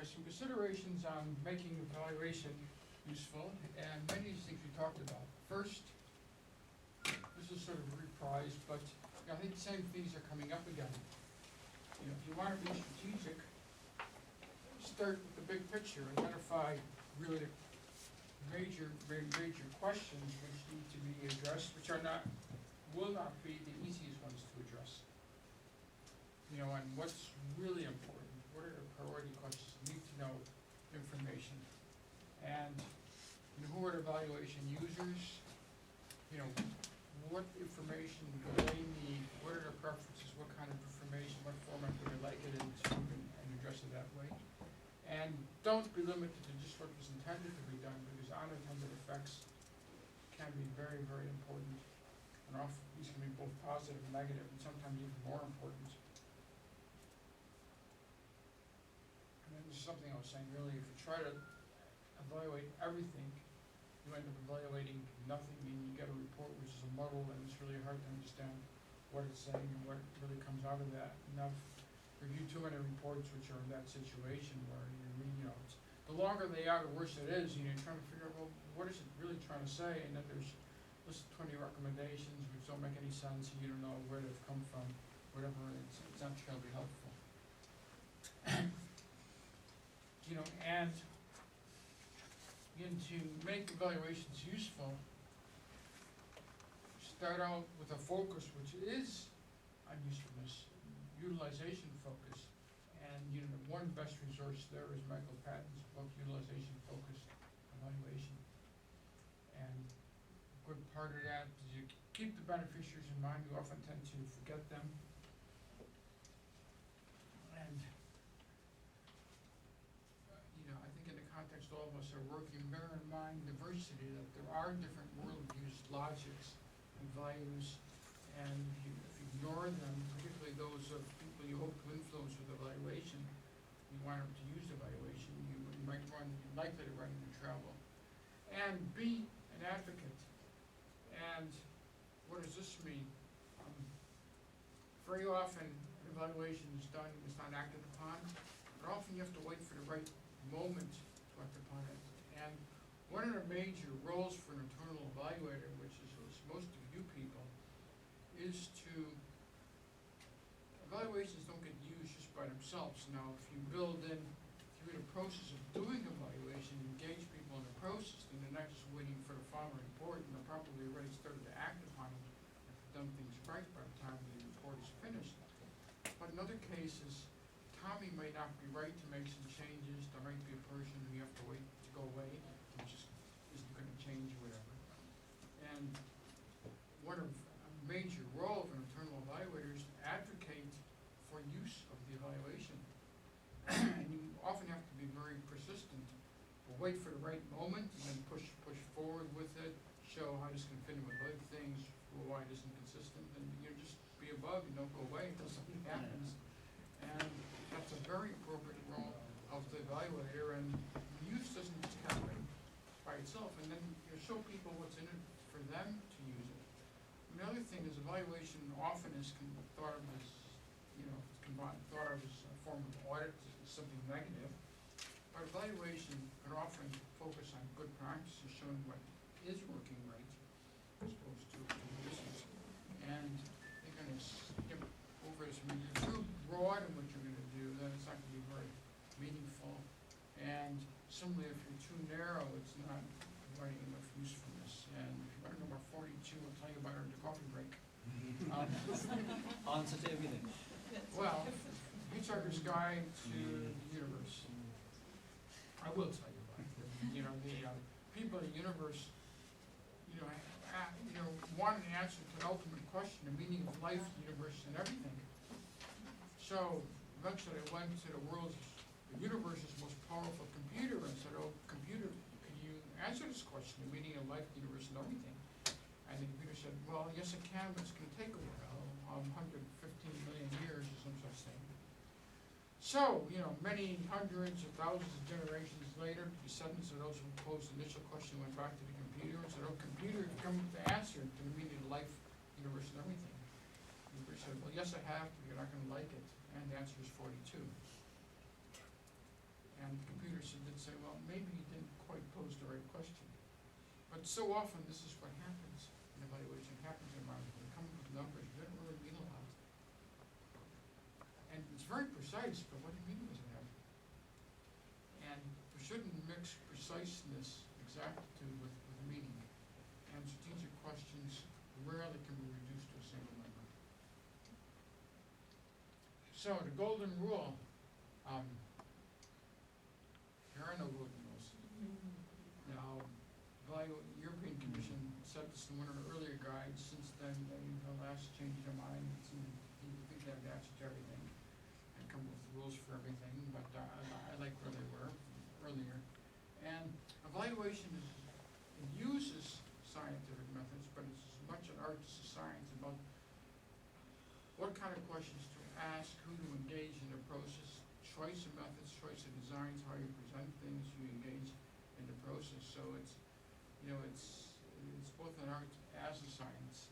Okay, some considerations on making evaluation useful, and many of these things we talked about. First, this is sort of reprised, but I think the same things are coming up again. You know, if you want to be strategic, start with the big picture, identify really major questions which need to be addressed, which will not be the easiest ones to address. You know, and what's really important, what are the priority questions? You need to know information. And you know, who are the evaluation users? You know, what information do they need? What are their preferences? What kind of information? What format do they like it into, and address it that way? And don't be limited to just what was intended to be done, because unintended effects can be very, very important. And often these can be both positive and negative, and sometimes even more important. And then this is something I was saying earlier, if you try to evaluate everything, you end up evaluating nothing, and you get a report which is a muddle, and it's really hard to understand what it's saying and what really comes out of that. And I've reviewed too many reports which are in that situation where you know, the longer they are, the worse it is. You know, you're trying to figure out, well, what is it really trying to say? And then there's list of 20 recommendations which don't make any sense, and you don't know where they've come from, whatever. It's not terribly helpful. You know, and again, to make evaluations useful, start out with a focus which is on usefulness, utilization focus. And you know, one best resource there is Michael Patton's book, Utilization Focused Evaluation. And a good part of that is you keep the beneficiaries in mind. You often tend to forget them. And you know, I think in the context all of us are working, bear in mind diversity, that there are different worldviews, logics, and values, and if you ignore them, particularly those of people you hope to influence with evaluation, you want them to use evaluation, you might likely to run into trouble. And be an advocate. And what does this mean? Very often, an evaluation is done, it's not acted upon, but often you have to wait for the right moment to act upon it. And one of the major roles for an internal evaluator, which is most of you people, is to, evaluations don't get used just by themselves. Now, if you build in, through the process of doing evaluation, engage people in the process, then they're not just waiting for the final report, and they're probably already started to act upon it and have done things right by the time the report is finished. But in other cases, timing may not be right to make some changes. There might be a person who you have to wait to go away, which just isn't going to change or whatever. And one of a major role of an internal evaluator is to advocate for use of the evaluation. And you often have to be very persistent. We'll wait for the right moment and then push forward with it, show how this can fit in with other things, why it isn't consistent, and you know, just be above, you don't go away until something happens. And that's a very appropriate role of the evaluator, and use doesn't just happen by itself, and then you show people what's in it for them to use it. And the other thing is evaluation often is thought of as, you know, thought of as a form of audit, as something negative. But evaluation can often focus on good practices, showing what is working right, as opposed to what isn't. And they're going to skip over this. I mean, if you're too broad in what you're going to do, then it's not going to be very meaningful. And similarly, if you're too narrow, it's not providing enough usefulness. And if you want to know about 42, I'll tell you about it at the coffee break. Answer to everything. Well, Hitchhiker's Guide to the Universe. I will tell you about it. You know, the people in the universe, you know, want an answer to the ultimate question, the meaning of life, the universe, and everything. So eventually I went to the universe's most powerful computer and said, "Oh, computer, could you answer this question, the meaning of life, the universe, and everything?" And the computer said, "Well, yes, it can, but it's going to take a while, 115 million years or some such thing." So, you know, many hundreds of thousands of generations later, descendants of those who posed the initial question went back to the computer and said, "Oh, computer, come with the answer to the meaning of life, universe, and everything." The computer said, "Well, yes, I have, but you're not going to like it." And the answer is 42. And person did say, well, maybe you didn't quite pose the right question. But so often, this is what happens in evaluation, happens in mind. When you come up with numbers, you don't really mean a lot. And it's very precise, but what do you mean does it have? And we shouldn't mix preciseness, exactitude with meaning. And strategic questions rarely can be reduced to a single number. So the golden rule, there are no golden rules. Now, European Commission said this in one of the earlier guides. Since then, they've last changed their mind. People think they have the answer to everything and come up with rules for everything, but I like where they were earlier. And evaluation it uses scientific methods, but it's as much an art as a science about what kind of questions to ask, who to engage in the process, choice of methods, choice of designs, how you present things, you engage in the process. So it's both an art as a science,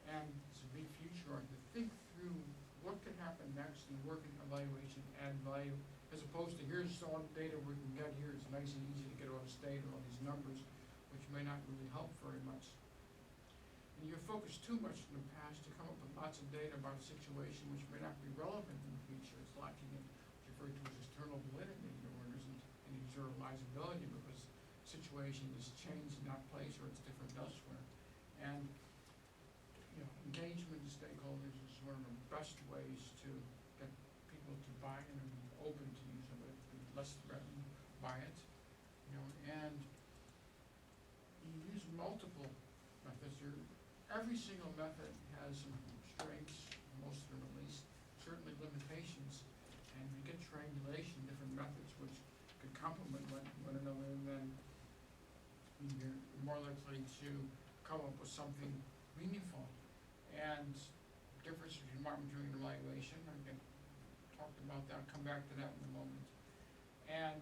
and it's a big future art to think through what could happen next in work and evaluation, add value, as opposed to here's all the data we can get here. It's nice and easy to get all this data, all these numbers, which may not really help very much. And you're focused too much in the past to come up with lots of data about a situation which may not be relevant in the future. It's lacking in what's referred to as external validity, or there isn't any generalizability because the situation is changed in that place or it's different elsewhere. And engagement with stakeholders is one of the best ways to get people to buy in and be open to use of it, be less threatened by it. And you use multiple methods. Every single method has some strengths, most of them at least, certainly limitations, and you get triangulation, different methods which could complement one another, and then you're more likely to come up with something meaningful. And the difference between what I'm doing an evaluation, I'm going to talk about that, come back to that in a moment. And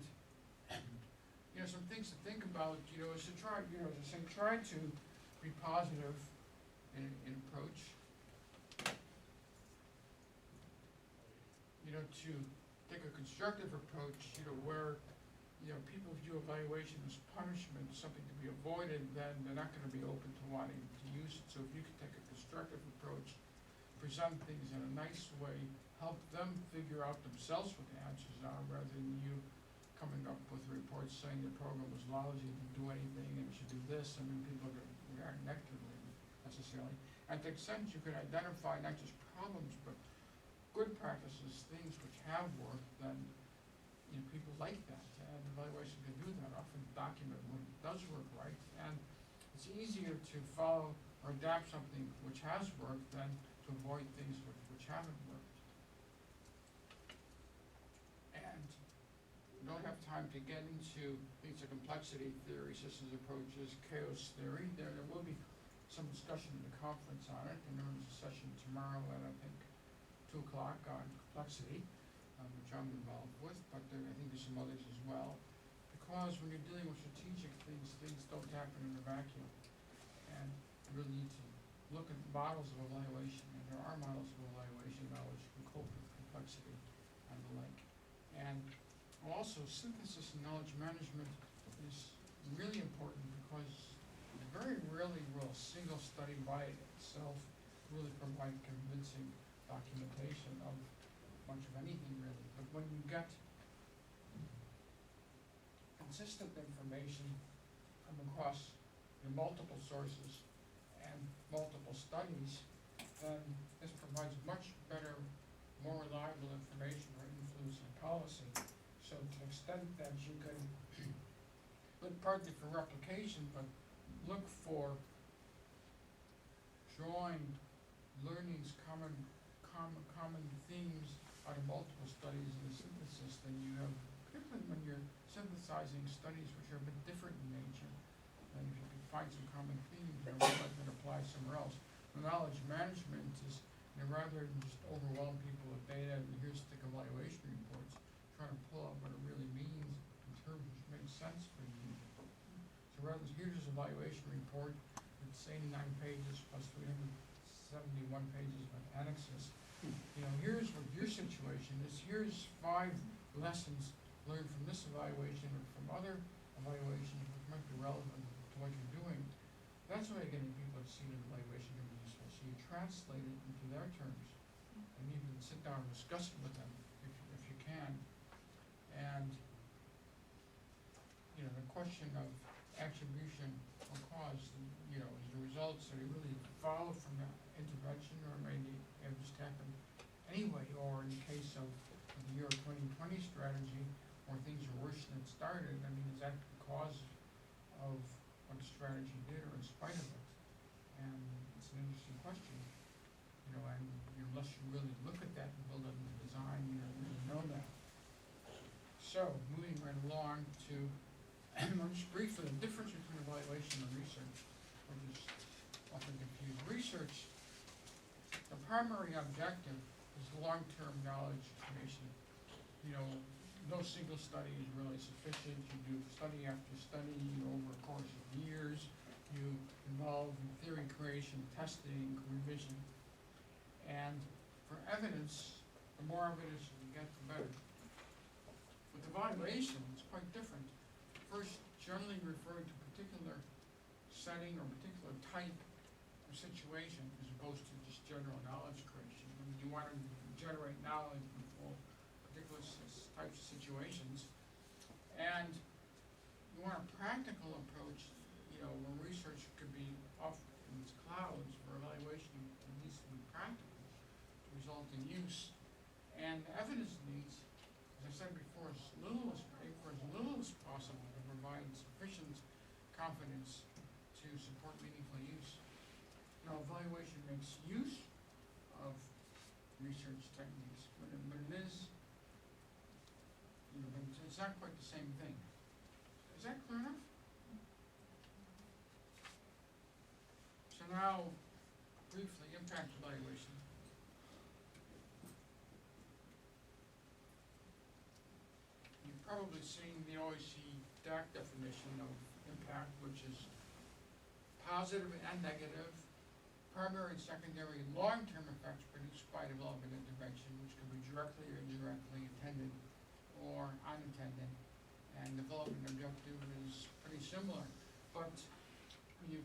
some things to think about, is to try, try to be positive in approach. To take a constructive approach, where people view evaluation as punishment, something to be avoided, then they're not going to be open to wanting to use it. So if you can take a constructive approach, present things in a nice way, help them figure out themselves what the answers are, rather than you coming up with reports saying the program was lousy, didn't do anything, and it should do this. I mean, people are going to react negatively, necessarily. And to the extent you could identify not just problems, but good practices, things which have worked, then people like that. And evaluation can do that, often document what does work right. And it's easier to follow or adapt something which has worked than to avoid things which haven't worked. And we don't have time to get into things of complexity theory, systems approaches, chaos theory. There will be some discussion in the conference on it, and there is a session tomorrow at, I think, 2 o'clock on complexity, which I'm involved with, but I think there's some others as well. Because when you're dealing with strategic things, things don't happen in a vacuum. And you really need to look at models of evaluation, and there are models of evaluation now which can cope with complexity and the like. And also, synthesis and knowledge management is really important because very rarely will a single study by itself really provide convincing documentation of much of anything, really. But when you get consistent information from across multiple sources and multiple studies, then this provides much better, more reliable information for influencing policy. So to the extent that you can look partly for replication, but look for drawing learnings, common themes out of multiple studies in the synthesis, then you have, particularly when you're synthesizing studies which are a bit different in nature, then if you can find some common themes that can apply somewhere else. The knowledge management is, rather than just overwhelm people with data and here's thick evaluation reports, trying to pull out what it really means in terms which makes sense for you. So rather than here's this evaluation report, it's 89 pages plus 371 pages of annexes. Here's what your situation is. Here's 5 lessons learn from this evaluation or from other evaluations which might be relevant to what you're doing. That's why getting people to see an evaluation can be useful. So you translate it into their terms and even sit down and discuss it with them if you can. And the question of attribution or cause, is the results that really follow from that intervention, or maybe it just happened anyway, or in the case of the year 2020 strategy, where things are worse than it started, is that the cause of what the strategy did or in spite of it? And it's an interesting question, and unless you really look at that and build it into design, you don't really know that. So, moving right along to, just briefly, the difference between evaluation and research, which is often confused. Research, the primary objective is long-term knowledge creation. No single study is really sufficient. You do study after study over a course of years. You involve in theory creation, testing, revision. And for evidence, the more evidence you get, the better. With evaluation, it's quite different. First, generally referring to a particular setting or particular type of situation as opposed to just general knowledge creation. You want to generate knowledge for particular types of situations. And you want a practical approach, where research could be off in its clouds. For evaluation, it needs to be practical to result in use. And evidence needs, as I said before, as little as possible to provide sufficient confidence to support meaningful use. Evaluation makes use of research techniques, but it is, but it's not quite the same thing. Is that clear enough? So now, briefly, impact evaluation. You've probably seen the OEC DAC definition of impact, which is positive and negative, primary and secondary long-term effects produced by development intervention, which can be directly or indirectly intended or unintended. And development objective is pretty similar, but you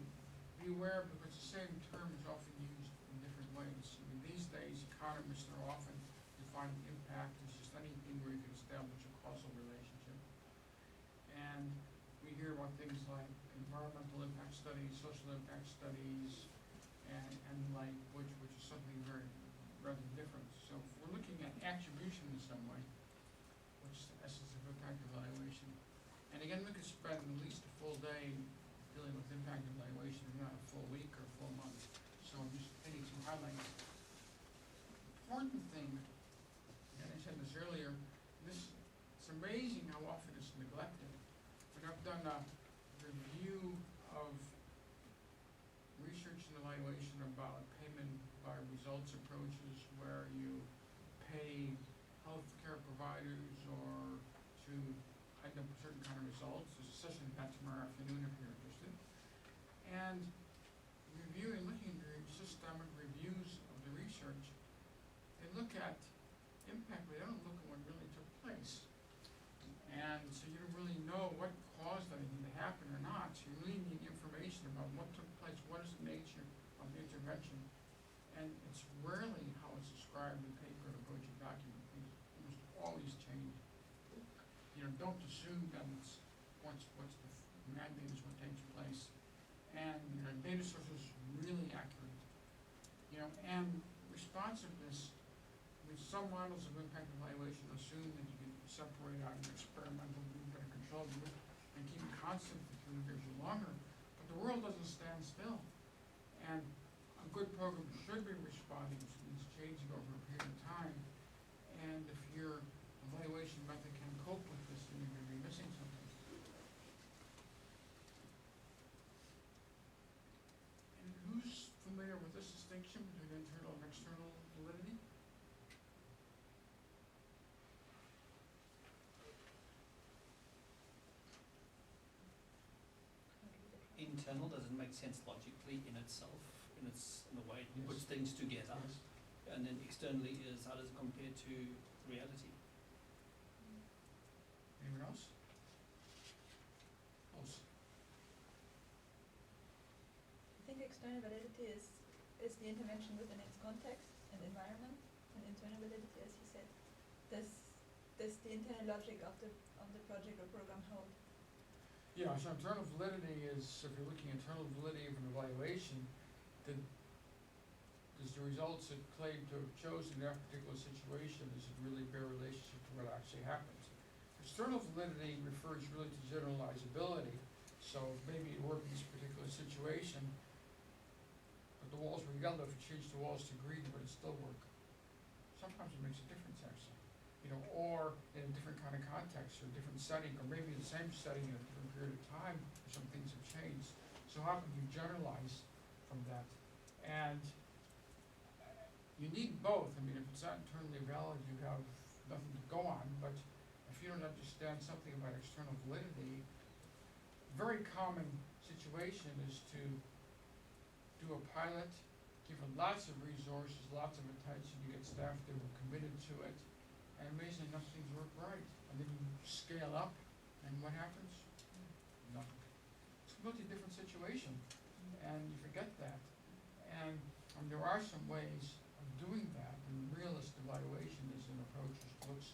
be aware because the same term is often used in different ways. These days, economists are often defining impact as just anything where you can establish a causal relationship. And we hear about things like environmental impact studies, social impact studies, and like which is something very rather different. So if we're looking at attribution in some way, which is the essence of impact evaluation. And again, we could spend at least a full day dealing with impact evaluation, if not a full week or a full month. So I'm just hitting some highlights. Important thing, and I said this earlier, it's amazing how often it's neglected. When I've done a review of research and evaluation about payment by results approaches, where you pay healthcare providers or to end up with certain kind of results. There's a session of that tomorrow afternoon if you're interested. And looking at systemic reviews of the research, they look at impact, but they don't look at what really took place. And so you don't really know what caused anything to happen or not. So you really need information about what took place, what is the nature of the intervention. And it's rarely how it's described in paper or project document. Things almost always change. Don't assume that it's what's the mandate is what takes place. And data sources really accurate. And responsiveness. Some models of impact evaluation assume that you can separate out an experimental group and a control group and keep it constant for 3 years or longer. But the world doesn't stand still. And a good program should be responding to these changing over a period of time. And if your evaluation method can cope with this, then you're going to be missing something. And who's familiar with this distinction between internal and external validity? Internal doesn't make sense logically in itself, in the way it puts things together. Yes. And then externally is how does it compare to reality? external validity is the intervention within its context and environment, and internal validity, as you said, does the internal logic of the project or program hold? Yeah, so internal validity is, if you're looking at internal validity of an evaluation, does the results it claim to have chosen in that particular situation, does it really bear relationship to what actually happens? External validity refers really to generalizability, so maybe it worked in this particular situation, but the walls were yellow, if you change the walls to green, would it still work? Sometimes it makes a difference actually, or in a different kind of context, or a different setting, or maybe the same setting in a different period of time, where some things have changed. So how can you generalize from that? And you need both. I mean, if it's not internally valid, you have nothing to go on, but if you don't understand something about external validity, a very common situation is to do a pilot, give it lots of resources, lots of attention, you get staff that were committed to it, and amazingly enough things work right. And then you scale up, and what happens? Nothing. It's a completely different situation, and you forget that. And there are some ways of doing that, and realist evaluation is an approach which looks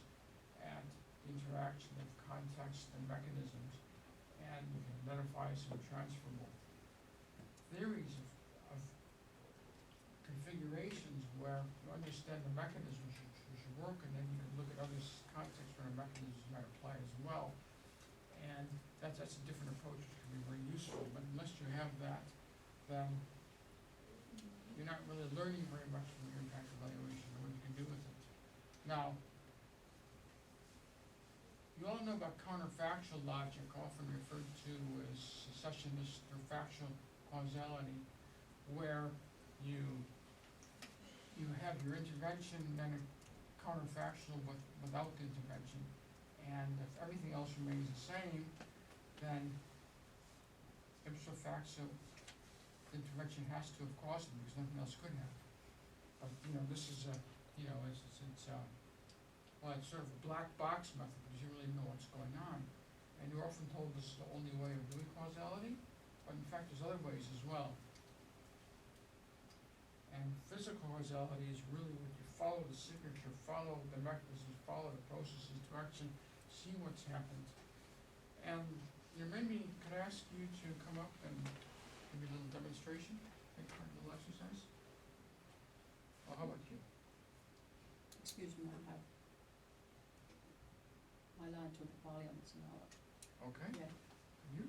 at the interaction of context and mechanisms, and you can identify some transferable theories of configurations where you understand the mechanisms which work, and then you can look at other contexts where the mechanisms might apply as well. And that's a different approach which can be very useful, but unless you have that, then you're not really learning very much from your impact evaluation or what you can do with it. Now, you all know about counterfactual logic, often referred to as secessionist or factual causality, where you have your intervention and then a counterfactual without the intervention, and if everything else remains the same, then ipso facto intervention has to have caused it because nothing else could have. But this is it's sort of a black box method because you really know what's going on, and you're often told this is the only way of doing causality, but in fact there's other ways as well. And physical causality is really what you follow the signature, follow the mechanisms, follow the processes to actually see what's happened. And maybe could I ask you to come up and give me a little demonstration, take part in the little exercise? Well, how about you? Excuse me, I have my line to the parliaments now. Okay. Yeah. You?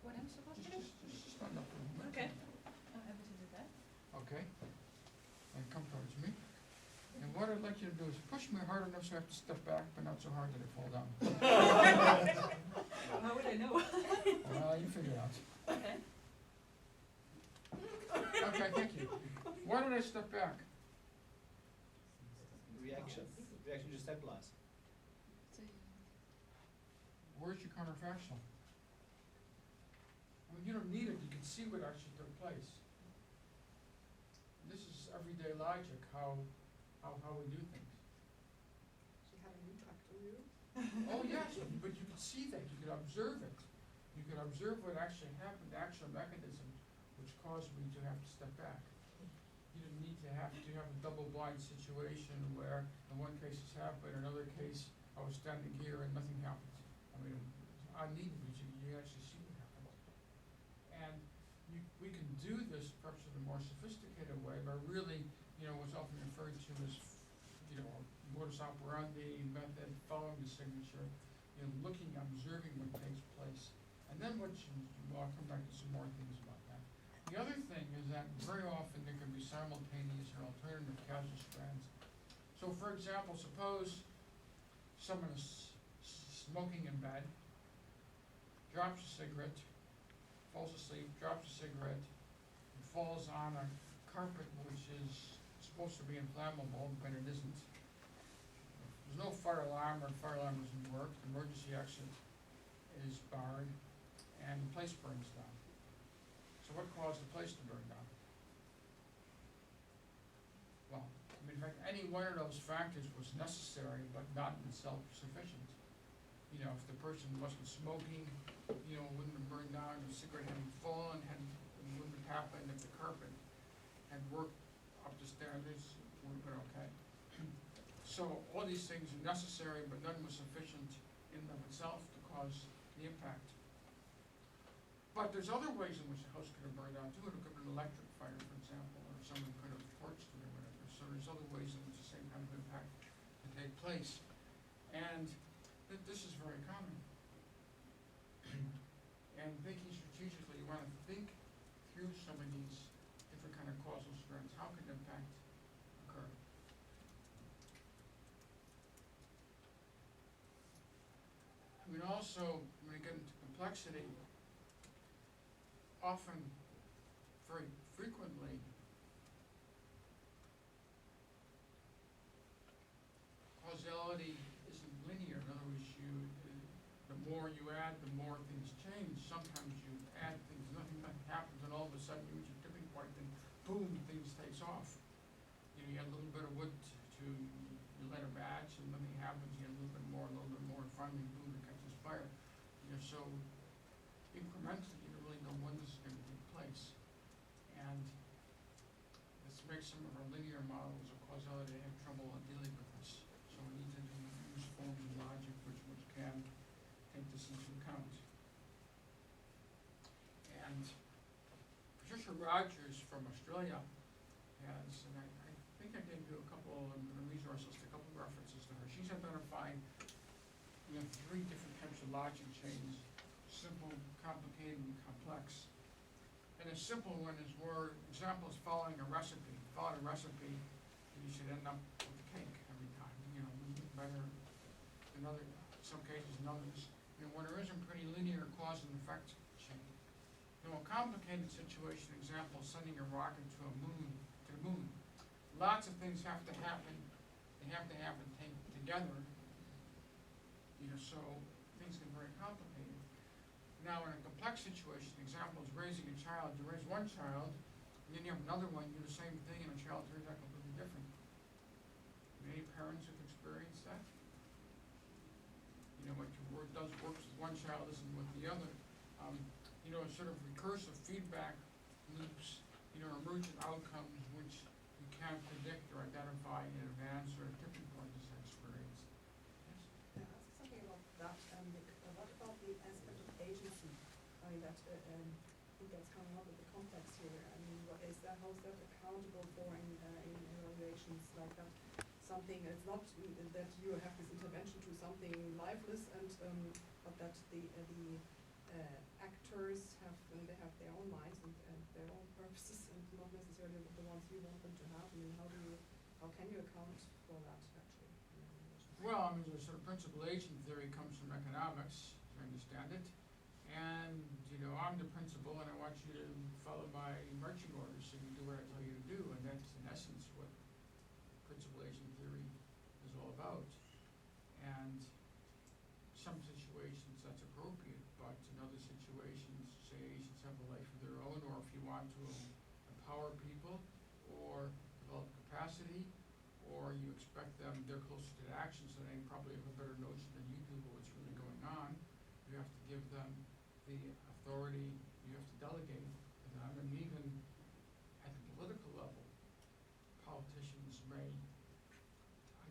What am I supposed to do? Just stand up for a moment. Okay. I'm happy to do that. Okay. And come towards me. And what I'd like you to do is push me hard enough so I have to step back, but not so hard that I fall down. How would I know? Well, you figure it out. Okay. Okay, thank you. Why did I step back? Reaction to stabilize. Where's your counterfactual? I mean, you don't need it, you can see what actually took place. This is everyday logic, how we do things. She had an impact on you. Oh yes, but you could see that, you could observe it. You could observe what actually happened, the actual mechanism which caused me to have to step back. You didn't need to have a double-blind situation where in one case it's happened, in another case I was standing here and nothing happened. I mean, I need it because you actually see what happened. And we can do this perhaps in a more sophisticated way by really, what's often referred to as, modus operandi method, following the signature, looking, observing what takes place. And then I'll come back to some more things about that. The other thing is that very often there can be simultaneous or alternative causal strands. So for example, suppose someone is smoking in bed, drops a cigarette, falls asleep, drops a cigarette, and falls on a carpet which is supposed to be inflammable, but it isn't. There's no fire alarm, or the fire alarm doesn't work, the emergency exit is barred, and the place burns down. So what caused the place to burn down? Well, in fact, any one of those factors was necessary, but not in itself sufficient. If the person wasn't smoking, it wouldn't have burned down, the cigarette hadn't fallen, wouldn't have happened if the carpet had worked up to standards, would have been okay. So all these things are necessary, but none was sufficient in and of itself to cause the impact. But there's other ways in which a house could have burned down too. It could have been an electric fire, for example, or someone could have torched it or whatever. So there's other ways in which the same kind of impact can take place. And this is very common. And thinking strategically, you want to think through some of these different kind of causal strands. How can impact occur? I mean, also, when we get into complexity, often, very frequently, causality isn't linear. In other words, the more you add, the more things change. Sometimes you add things, nothing happens, and all of a sudden you reach a tipping point, and boom, things takes off. You add a little bit of wood to you let a match, and nothing happens. You add a little bit more, and finally, boom, it catches fire. So incrementally, you don't really know when this is going to take place. And this makes some of our linear models of causality have trouble dealing with this. So we need to use forms of logic which can take this into account. And Patricia Rogers from Australia has, and I think I gave you a couple of resources, a couple of references to her. She's identifying 3 different types of logic chains: simple, complicated, and complex. And a simple one is where example is following a recipe. Following a recipe, you should end up with a cake every time. Better in some cases than others. When there isn't pretty linear cause and effect chain. A complicated situation, example, sending a rocket to the moon. Lots of things have to happen. They have to happen together. So things get very complicated. Now, in a complex situation, example is raising a child. You raise one child, and then you have another one, you do the same thing, and a child turns out completely different. Many parents have experienced that. What your word does works with one child isn't with the other. Sort of recursive feedback loops, emergent outcomes which you can't predict or identify in advance, or a tipping point is experienced. Yeah, ask something about that. What about the aspect of agency? I mean, I think that's coming up with the context here. I mean, what is that? How is that accountable for in evaluations like that? Something, it's not that you have this intervention to something lifeless, and but that the actors have their own minds and their own purposes, and not necessarily the ones you want them to have. I mean, how can you account for that actually? Well, the sort of principal agent theory comes from economics, as I understand it. And, I'm the principal, and I want you to follow my marching orders, so you do what I tell you to do. And that's, in essence, what principal agent theory is all about. And some situations that's appropriate, but in other situations, say agents have a life of their own, or if you want to empower people, or develop capacity, or you expect them, they're closer to the action, so they probably have a better notion than you do of what's really going on. You have to give them the authority, you have to delegate to them, and even at the political level, politicians may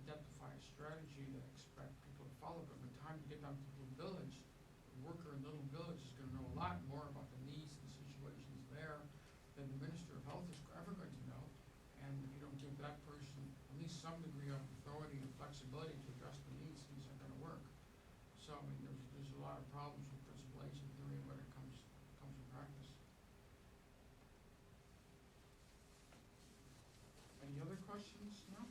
identify a strategy that expect people to follow, but by the time you get down to the little village, the worker in the little village is going to know a lot more about the needs and situations there than the Minister of Health is ever going to know. And if you don't give that person at least some degree of authority and flexibility to address the needs, things aren't going to work. So, there's a lot of problems with principal agent theory when it comes to practice. Any other questions? No?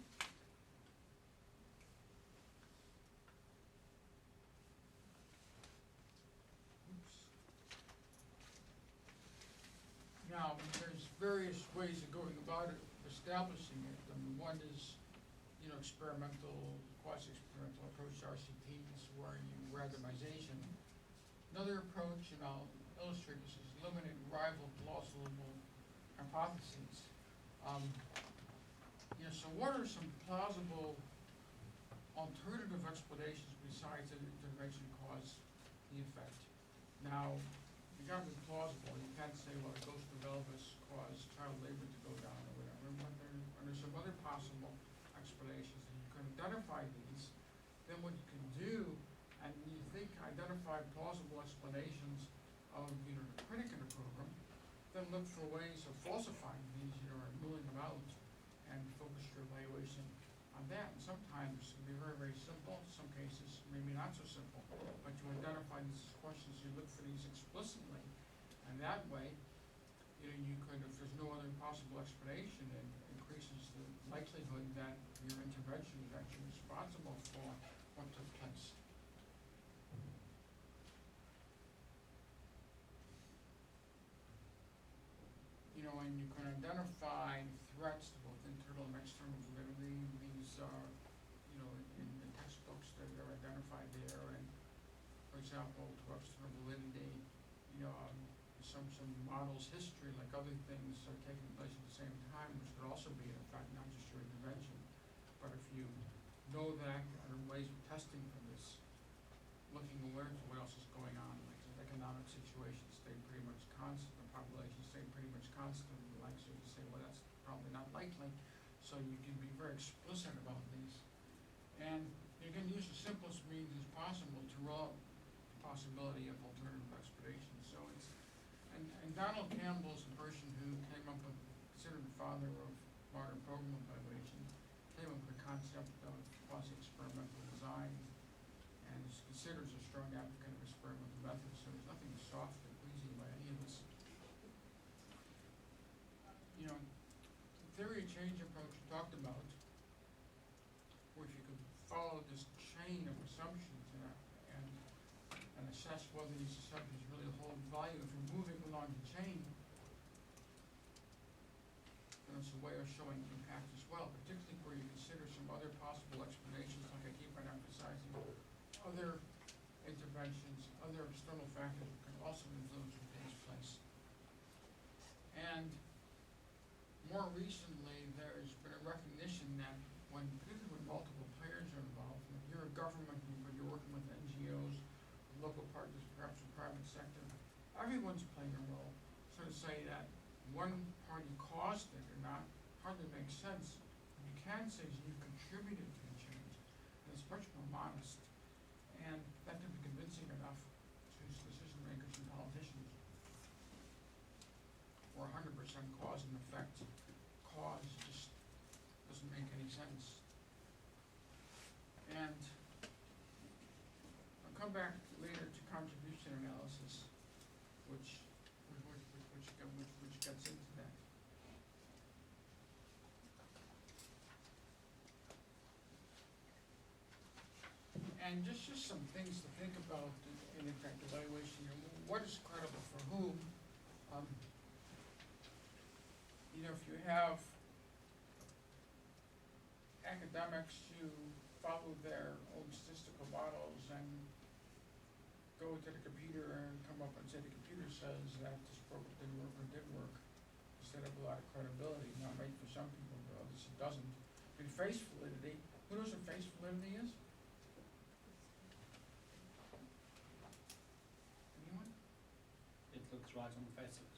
Oops. Now, there's various ways of going about it, establishing it. One is, experimental, quasi-experimental approach to RCTs, where you randomization. Another approach, and I'll illustrate this, is eliminate rival plausible hypotheses. So what are some plausible alternative explanations besides an intervention cause the effect? Now, you gotta be plausible, you can't say, well, it goes to relevance, cause child labor to go down or whatever, but there's some other possible explanations, and you can identify these, then what you can do, and you think identify plausible explanations of, the critic in the program, then look for ways of falsifying these, and ruling them out, and focus your evaluation on that. And sometimes it can be very, very simple, some cases maybe not so simple, but you identify these questions, you look for these explicitly, and that way, you could, if there's no other possible explanation, it increases the likelihood that your intervention is actually responsible for what took place. And you can identify threats to both internal and external validity. These are, in the textbooks that are identified there, and for example, to external validity, some models history, like other things are taking place at the same time, which could also be in effect, not just your intervention. But if you know that, there are ways of testing for this, looking aware to what else is going on, like the economic situation stayed pretty much constant, the population stayed pretty much constant, like, so you say, well, that's probably not likely, so you can be very explicit about these. And you can use the simplest means as possible to rule out the possibility of alternative explanations. So it's, and Donald Campbell is the person who came up with, considered the father of modern program evaluation, came up with the concept of quasi-experimental design, and is considered a strong advocate of experimental methods, so there's nothing soft or pleasing by any of this. The theory of change approach we talked about, where if you could follow this chain of assumptions and assess whether these assumptions really hold value, if you're moving along the chain, then it's a way of showing impact as well, particularly where you consider some other possible explanations, like I keep on emphasizing, other interventions, other external factors that can also influence what takes place. And more recently, there's been a recognition that particularly when multiple players are involved, if you're a government, but you're working with NGOs, local partners, perhaps the private sector, everyone's playing a role. So to say that one party caused it or not hardly makes sense. What you can say is you contributed to the change, and it's much more modest. And that can be convincing enough to decision makers and politicians. Or 100% cause and effect. Cause just doesn't make any sense. And I'll come back later to contribution analysis, which gets into that. And just some things to think about in impact evaluation. What is credible for whom? If you have academics who follow their own statistical models and go to the computer and come up and say the computer says that this program didn't work or did work, instead of a lot of credibility. Now, maybe for some people, but others it doesn't. In face validity, who knows what face validity is? Anyone? It looks right on the face of it.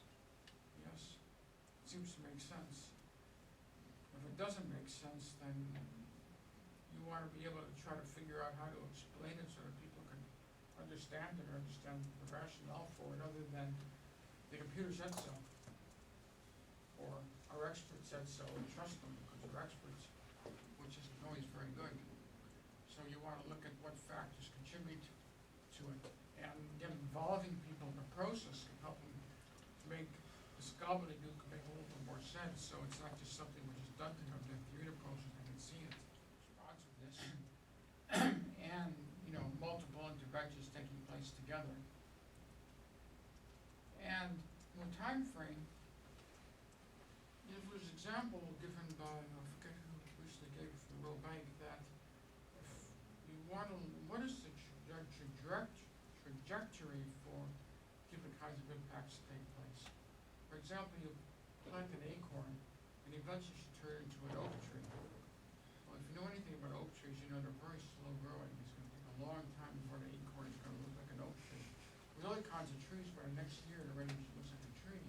Yes. It seems to make sense. If it doesn't make sense, then you want to be able to try to figure out how to explain it so that people can understand it or understand the rationale for it, other than the computer said so, or our expert said so, and trust them because they're experts, which isn't always very good. So you want to look at what factors contribute to it, and again, involving people in the process can help them make this gobbledygook make a little bit more sense. So it's not just something which is done to them. Through the process, they can see it, responsiveness, and multiple interventions taking place together. And in the time frame, there was an example given by, I forget who recently gave it from the World Bank, that if you want to, what is the trajectory for different kinds of impacts to take place? For example, you plant an acorn, and eventually you should turn it into an oak tree. Well, if you know anything about oak trees, you know they're very slow growing. It's going to take a long time before the acorn is going to look like an oak tree. With all other kinds of trees where next year it already looks like a tree.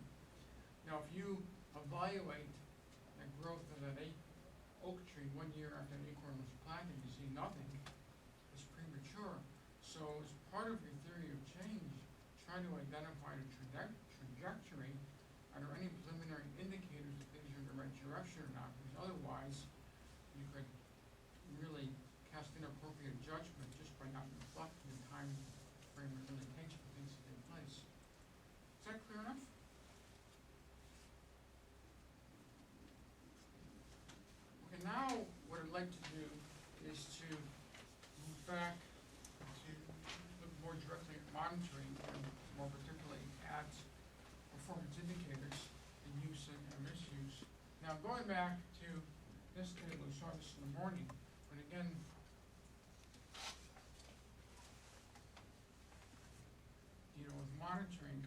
Now, if you evaluate the growth of that oak tree 1 year after an acorn was planted, you see nothing, it's premature. So as part of your theory of change, try to identify the trajectory. Are there any preliminary indicators that things are in the right direction or not? Because otherwise, you could really cast inappropriate judgment just by not reflecting the time frame it really takes for things to take place. Is that clear enough? Okay, now what I'd like to do is to move back to look more directly at monitoring and more particularly at performance indicators and use and misuse. Now, going back to this table, we saw this in the morning, but again, with monitoring,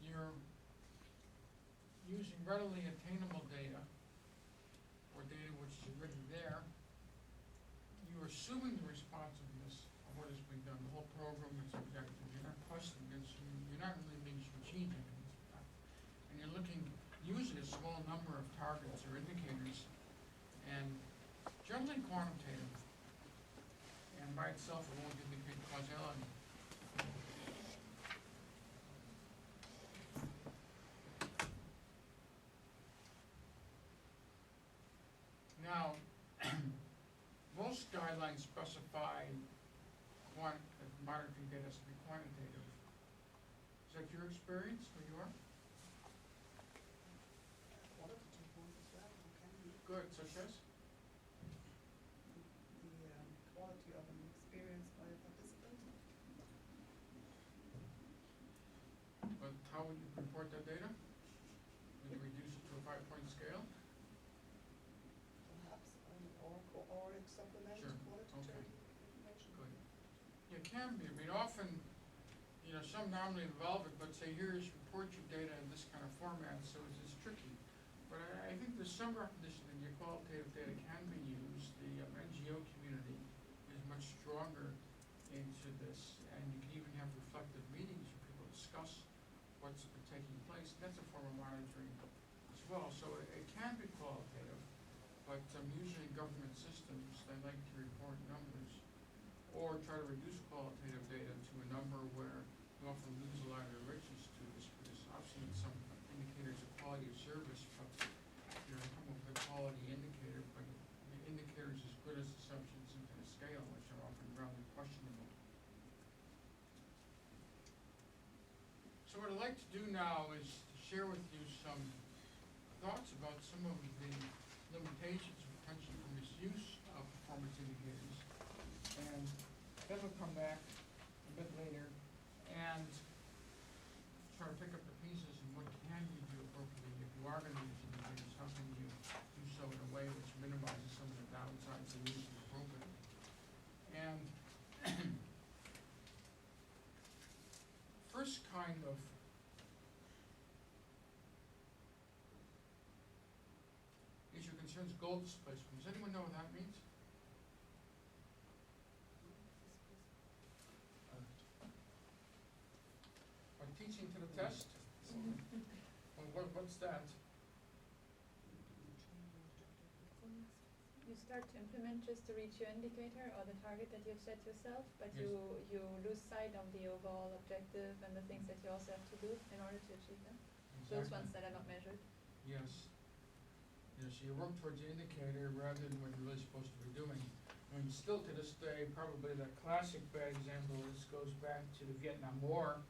you're using readily attainable data, or data which is already there. You're assuming the responsiveness of what has been done. The whole program is objective. You're not questioning it. You're not really being strategic. And you're looking usually a small number of targets or indicators, and generally quantitative. And by itself, it won't indicate causality. Now, most guidelines specify that monitoring data has to be quantitative. Is that your experience where you are? Qualitative ones as well, can be. Good, such as? The quality of an experience by a participant. But how would you report that data? Would you reduce it to a 5-point scale? Perhaps, or supplement Sure, qualitative okay. information. Good. Yeah, it can be. I mean, often, some nominally involve it, but say, here's report your data in this kind of format, so it's tricky. But I think there's some recognition that your qualitative data can be used. The NGO community is much stronger into this, and you can even have reflective meetings where people discuss what's been taking place. That's a form of monitoring as well. So it can be qualitative, but usually government systems, they like to report numbers or try to reduce qualitative data to a number where you often lose a lot of the richness to this, because I've seen some indicators of quality of service, but you're come up with a quality indicator, but the indicator is as good as assumptions into the scale, which are often rather questionable. So what I'd like to do now is to share with you some thoughts about some of the limitations and potential for misuse of performance indicators. And then we'll come back a bit later and try to pick up the pieces and what can you do appropriately if you are going to use indicators. How can you do so in a way which minimizes some of the downsides and use them appropriately? And first kind of issue concerns goal displacement. Does anyone know what that means? Like teaching to the test? Well, what's that? You start to implement just to reach your indicator or the target that you've set yourself, but Yes. you lose sight of the overall objective and the things that you also have to do in order to achieve them. Those Exactly. ones that are not measured. Yes. So you work towards the indicator rather than what you're really supposed to be doing. I mean, still to this day, probably the classic bad example of this goes back to the Vietnam War,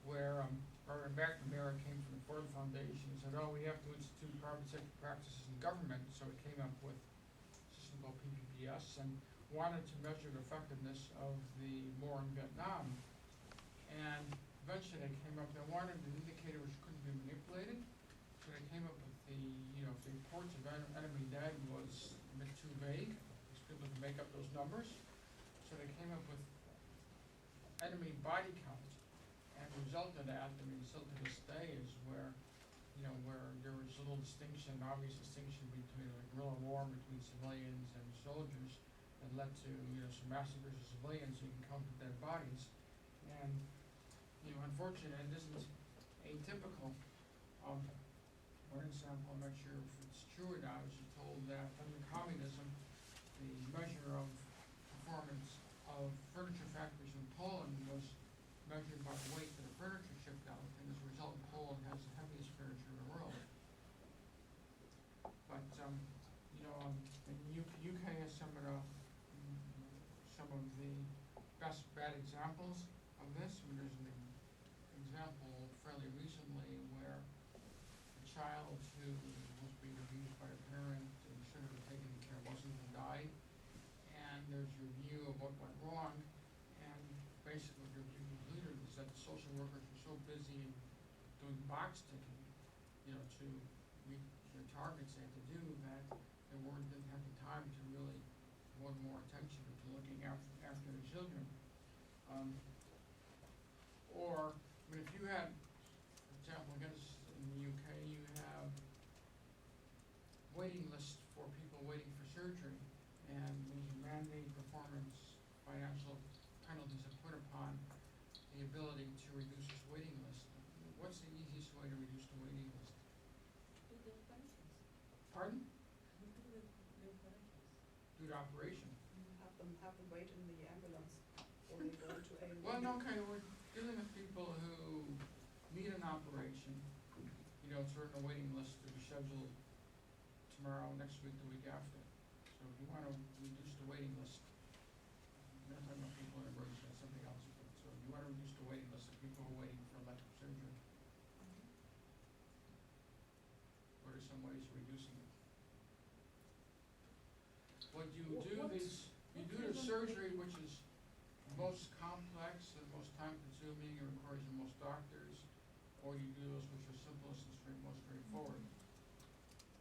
where Robert McNamara came from the Ford Foundation and said, oh, we have to institute private sector practices in government, so he came up with a system called PPPS and wanted to measure the effectiveness of the war in Vietnam. And eventually they came up, they wanted an indicator which couldn't be manipulated, so they came up with the, if the reports of enemy dead was a bit too vague, because people could make up those numbers, so they came up with enemy body count. And the result of that, still to this day, is where there was a little distinction, obvious distinction between a guerrilla war between civilians and soldiers that led to, some massacres of civilians, so you can count the dead bodies. And unfortunate, it isn't atypical. One example, I'm not sure if it's true or not, I was told that under communism, the measure of performance of furniture factories in Poland was measured by the weight that a furniture shipped out, and as a result, Poland has the heaviest furniture in the world. But, and UK has some of the bad examples of this. I mean, there's an example fairly recently where a child who was being abused by a parent and should have been taken care of wasn't and died. And there's a review of what went wrong, and basically the review concluded is that the social workers were so busy doing box ticking, to meet their targets they had to do, that they didn't have the time to really devote more attention to looking after the children. If you had, for example, I guess in the UK, you have waiting lists for people waiting for surgery, and there's a mandated performance financial penalties are put upon the ability to reduce this waiting list. What's the easiest way to reduce the waiting list? Do the operations. Pardon? Do the operations. Do the operation. Have them wait in the ambulance, or they go to a. Well, no, okay, we're dealing with people who need an operation, it's on a waiting list to be scheduled tomorrow, next week, the week after. So if you want to reduce the waiting list, I'm not talking about people in emergency, that's something else, but so if you want to reduce the waiting list of people who are waiting for elective surgery, what are some ways of reducing it? What you do is, you do the surgery which is most complex and most time-consuming and requires the most doctors, or you do those which are simplest and most straightforward.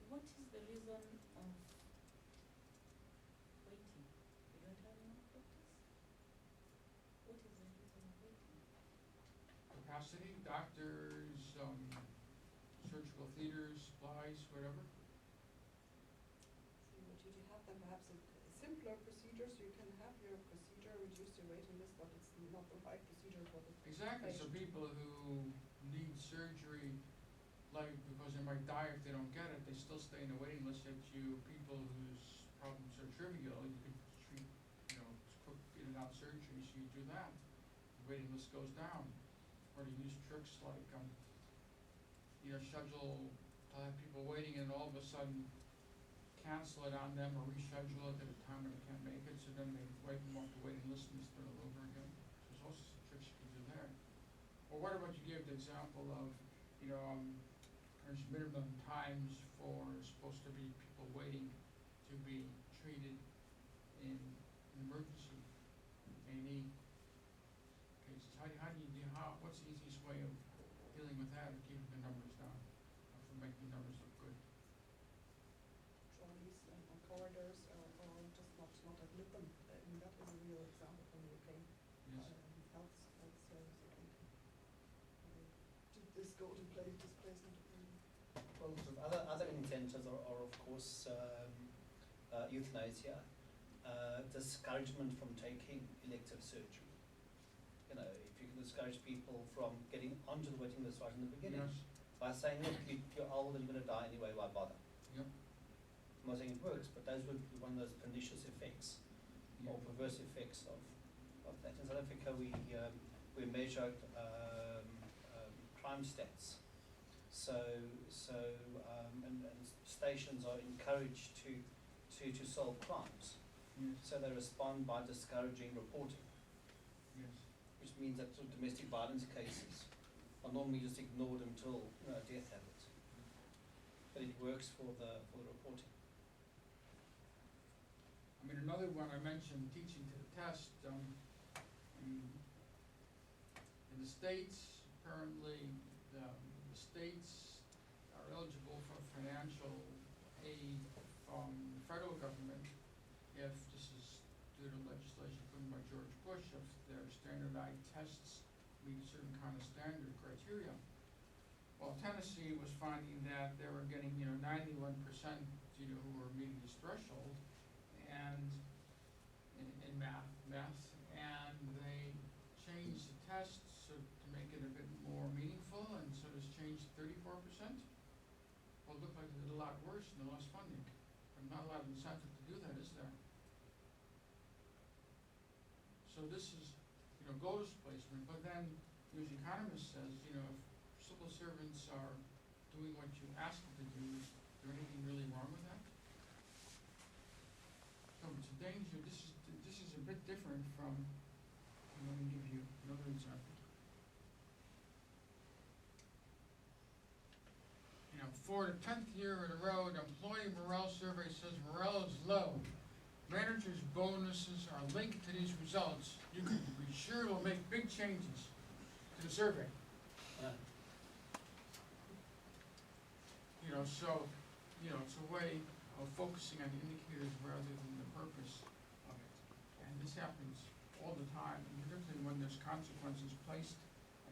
What is the reason of waiting? You don't have enough doctors? What is the reason of waiting? Capacity, doctors, surgical theaters, supplies, whatever. So would you have them perhaps a simpler procedure, so you can have your procedure, reduce your waiting list, but it's not the right procedure for the Exactly, so patient. people who need surgery, like, because they might die if they don't get it, they still stay in the waiting list. Yet people whose problems are trivial, you can treat, quick in and out surgery, so you do that. The waiting list goes down. Or you use tricks like, schedule to have people waiting and all of a sudden cancel it on them or reschedule it at a time when they can't make it, so then they wipe them off the waiting list and start all over again. There's also some tricks you can do there. Or what about you give the example of, there's minimum times for supposed to be people waiting to be treated in an emergency A&E cases. What's the easiest way of dealing with that and keeping the numbers down, or making the numbers look good? Trolleys and corridors, or just not admit them. I mean, that is a real example from the UK. Yes. Health service, I think. Did this go to displacement of learning? Well, sort of other incentives are of course euthanasia, discouragement from taking elective surgery. If you can discourage people from getting onto the waiting list right in the beginning, Yes. by saying, look, you're old and you're going to die anyway, why bother? Yep. I'm not saying it works, but those would be one of those pernicious effects or perverse effects of that. In South Africa, we measured crime stats. And stations are encouraged to solve crimes. Yes. So they respond by discouraging reporting, Yes. which means that sort of domestic violence cases are normally just ignored until death happens. But it works for the reporting. I mean, another one I mentioned, teaching to the test. In the States, apparently, the states are eligible for financial aid from the federal government if, this is due to legislation put in by George Bush, if their standardized tests meet certain kind of standard criteria. Well, Tennessee was finding that they were getting, 91%, who were meeting this threshold, and in math, and they changed the tests So to make it a bit more meaningful, and so it's changed 34%? Well, it looked like they did a lot worse and they lost funding, but not a lot of incentive to do that, is there? So this is, goal displacement, but then, as the economist says, if civil servants are doing what you ask them to do, is there anything really wrong with that? So it's a danger. This is a bit different from, let me give you another example. For the 10th year in a row, the employee morale survey says morale is low. Managers' bonuses are linked to these results. You can be sure it'll make big changes to the survey. So, it's a way of focusing on the indicators rather than the purpose of it. And this happens all the time, and particularly when there's consequences placed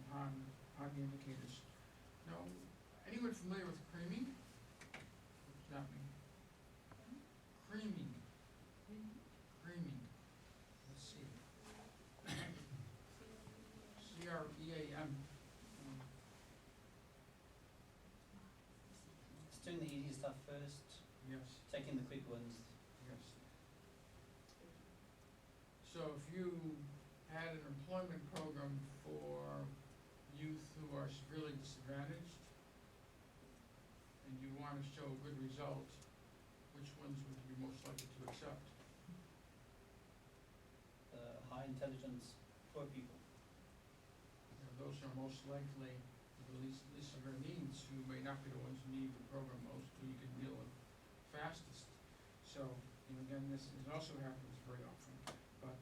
upon the indicators. Now, anyone familiar with creaming? What does that mean? Creaming. Creaming. Let's see. C-R-E-A-M. It's doing the easy stuff first, Yes, taking the quick ones. yes. So if you had an employment program for youth who are severely disadvantaged, and you want to show a good result, which ones would you be most likely to accept? High intelligence, poor people. Those are most likely the least severe needs, who may not be the ones who need the program most, who you can deal with fastest. So, again, this also happens very often. But,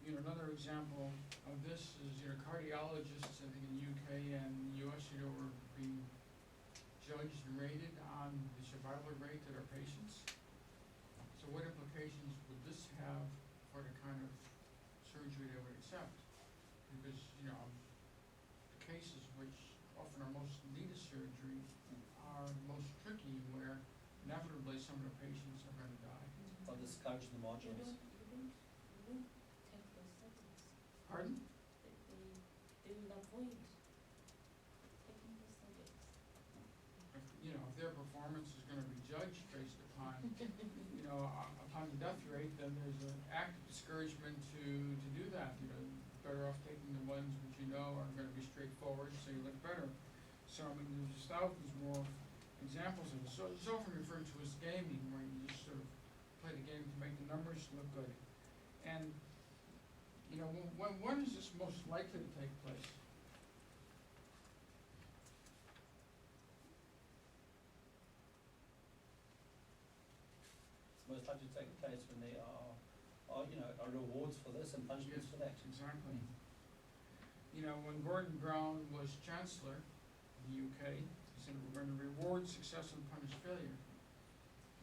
another example of this is, cardiologists, I think in the UK and the US, were being judged and rated on the survival rate of their patients. So what implications would this have for the kind of surgery they would accept? Because, the cases which often are most needed surgery are most tricky, where inevitably some of the patients are going to die. Or discourage the You modules. don't take those studies. Pardon? They will avoid taking those subjects. If their performance is going to be judged based upon, upon the death rate, then there's an active discouragement to do that. Better off taking the ones which are going to be straightforward, so you look better. So, there's just thousands more examples of it. So it's often referred to as gaming, where you just sort of play the game to make the numbers look good. And, when is this most likely to take place? It's most likely to take place when there are rewards for this and punishments for that. Exactly. When Gordon Brown was Chancellor in the UK, he said we're going to reward success and punish failure.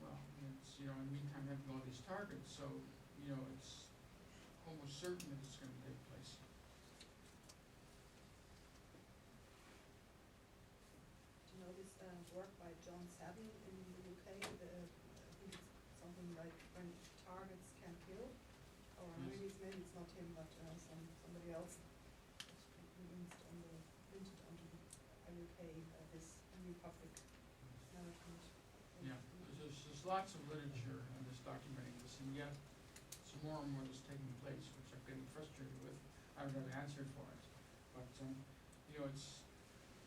Well, it's, in the meantime, having all these targets, so, it's almost certain that it's going to take place. Do you know this work by John Savvy in the UK? I think it's something like when targets can kill, or Yes. maybe it's not him, but somebody else. Linked onto the UK, this new public management. Yeah, there's lots of literature on this documenting this, and yet some more and more is taking place, which I'm getting frustrated with. I don't have an answer for it. But, it's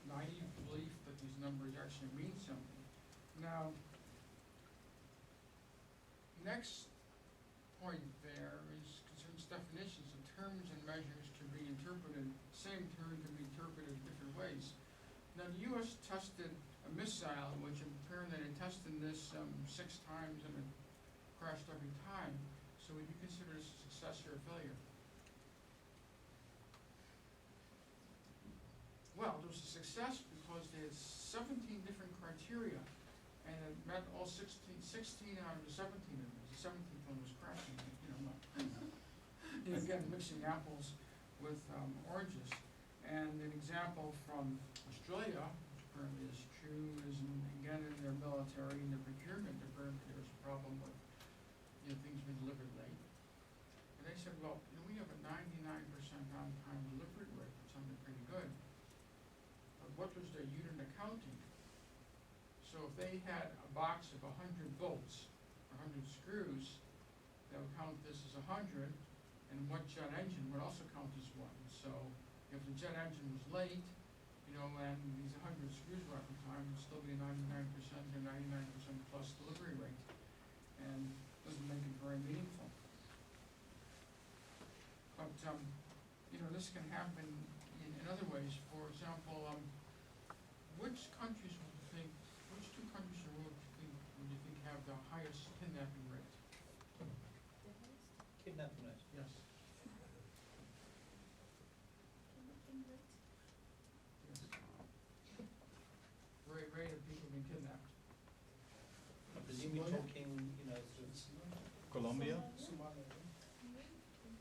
naive belief that these numbers actually mean something. Now, next point there is concerns definitions of terms and measures can be interpreted, same term can be interpreted different ways. Now, the U.S. tested a missile, which apparently they tested this 6 times and it crashed every time. So would you consider this a success or a failure? Well, it was a success because they had 17 different criteria, and it met all 16 out of the 17 of them. The 17th one was crashing, again, mixing apples with oranges. And an example from Australia, which apparently is true, is again in their military and their procurement, apparently there's a problem with things being delivered late. And they said, well, we have a 99% on-time delivery rate, which counting. So if they had a box of 100 bolts, 100 screws, that would count this as 100, and one jet engine would also count as one. So if the jet engine was late, and these 100 screws were up in time, it would still be a 99% or 99% plus delivery rate, and doesn't make it very meaningful. But this can happen in other ways. For example, which countries which two countries in the world would you think have the highest kidnapping rate? Kidnapping rate. Yes. Rate of people being kidnapped. I presume you're talking, sort of Colombia?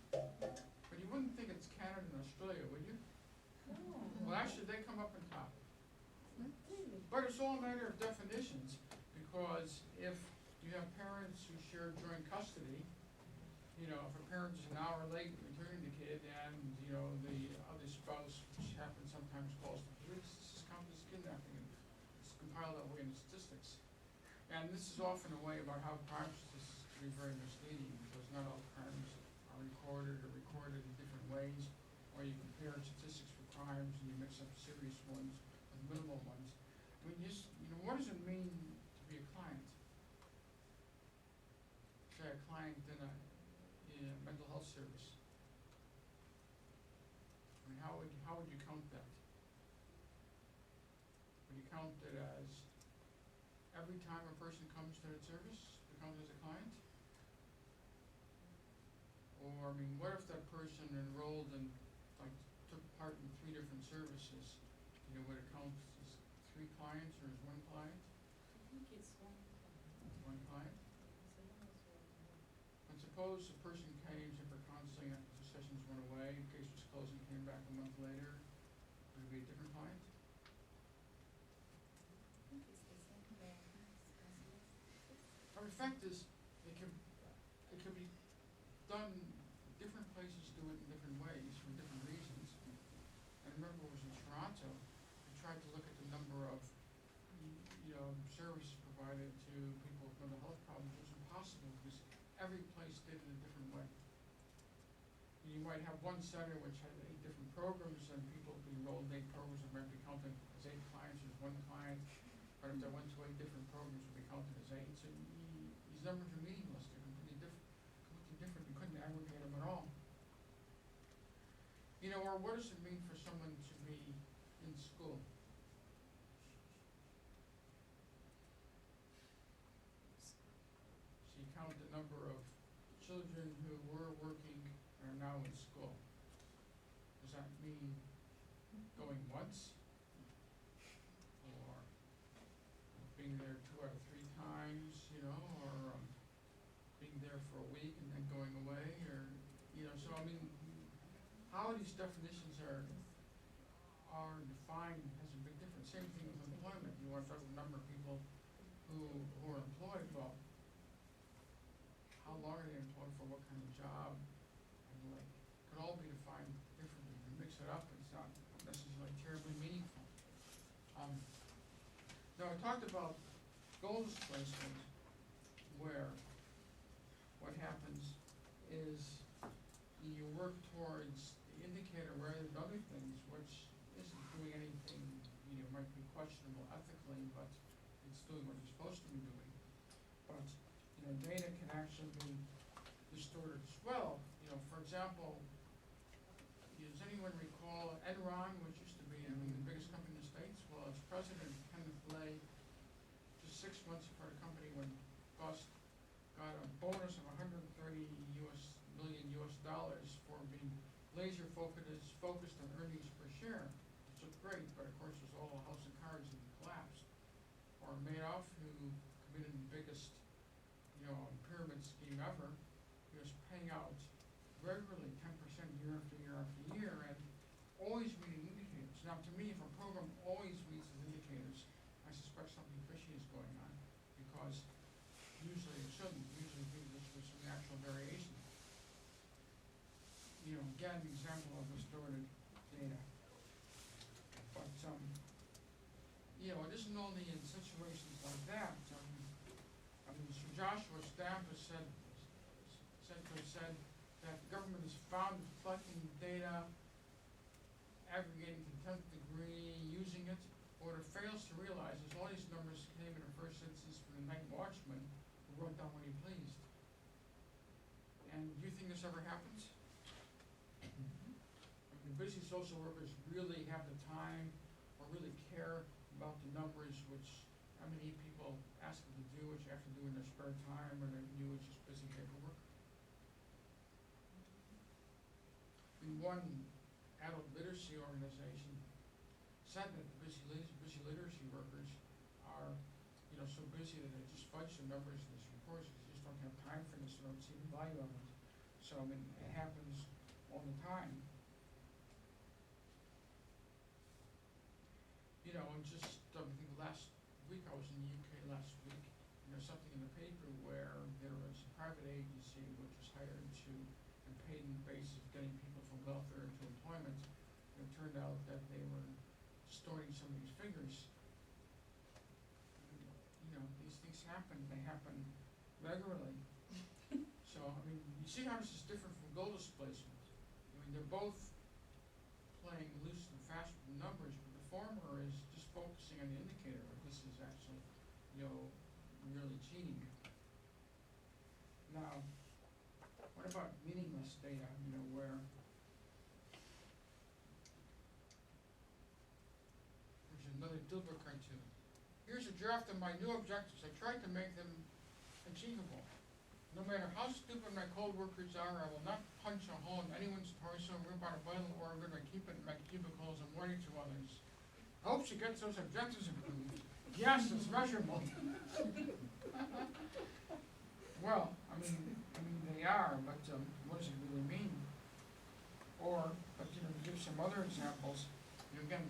But you wouldn't think it's Canada and Australia, would you? Well, actually, they come up on top. But it's all a matter of definitions, because if you have parents who share joint custody, if a parent is an hour late returning the kid and, the other spouse, which happens sometimes, calls the police, this is counted as kidnapping, and it's compiled that way in the statistics. And this is often a way about how crime statistics can be very misleading, because not all crimes are recorded in different ways, or you compare statistics for crimes and you mix up serious ones with minimal ones. I mean, what does it mean to be a client? Say a client in a mental health service. I mean, how would you count that? Would you count it as every time a person comes to that service, they count as a client? Or, what if that person enrolled in, took part in 3 different services? Would it count as 3 clients or as 1 client? I think it's one. One client? It's almost one. And suppose a person came to for counseling after the sessions went away, case was closed and came back a month later, would it be a different client? I think it's the same thing. The fact is, it can be done, different places do it in different ways for different reasons. I remember it was in Toronto, I tried to look at the number of, services provided to people with mental health problems. It was impossible because every place did it a different way. You might have one center which had 8 different programs, and people who enrolled in 8 programs might be counted as 8 clients or as 1 client, but if they went to 8 different programs, it would be counted as 8. So these numbers are meaningless. They're completely different. You couldn't aggregate them at all. Or what does it mean for someone to be in school? So you count the number of children who were working and are now in school. Does that mean going once? Or being there 2 out of 3 times, or being there for a week and then going away, or, so how these definitions are defined has a big difference. Same thing with employment. You want to talk about the number of people who are employed. Well, how long are they employed for? What kind of job? And it could all be defined differently. You mix it up, it's not necessarily terribly meaningful. Now I talked about goals placement, where what happens is you work towards the indicator rather than other things, which isn't doing anything, might be questionable ethically, but it's doing what it's supposed to be doing. But, data can actually be distorted as well. For example, does anyone recall Enron, which used to be the biggest company in the States? Well, its president, Kenneth Lay, just 6 months before the company went bust, got a bonus of $130 million for being laser focused on earnings per share. Which looked great, but of course it was all a house of cards and collapsed. Or Madoff, who committed the biggest, pyramid scheme ever, he was paying out regularly 10% year after year after year, and always reading indicators. Now, to me, if a program always reads the indicators, I suspect something fishy is going on, because usually it shouldn't. Usually there's some natural variation. Again, an example of distorted data. But, it isn't only in situations like that. Sir Joshua Stamp has said that the government is found collecting data, aggregating to 10th degree, using it. What it fails to realize is all these numbers came in the first instance from the night watchman who wrote down what he pleased. And do you think this ever happens? The busy social workers really have the time or really care about the numbers, which many people ask them to do, which you have to do in their spare time, or they do it's just busy paperwork. One adult literacy organization said that the busy literacy workers are, so busy that they just fudge the numbers in these reports because they just don't have time for this, they don't see the value of it. So, it happens all the time. And just, I think last week, I was in the UK last week, something in the paper where there was a private agency which was hired to, and paid in the basis of getting people from welfare into employment. And it turned out that they were distorting some of these figures. These things happen, they happen regularly. So, you see how this is different from goal displacement. They're both playing loose and fast with the numbers, but the former is just focusing on the indicator, but this is actually, really cheating. Now, what about meaningless data, where there's another Dilbert cartoon. Here's a draft of my new objectives. I tried to make them achievable. No matter how stupid my co-workers are, I will not punch a hole in anyone's torso, rip out a vital organ, or keep it in my cubicles and warning to others. I hope she gets those objectives improved. Yes, it's measurable. Well, they are, but what does it really mean? Or, to give some other examples, again,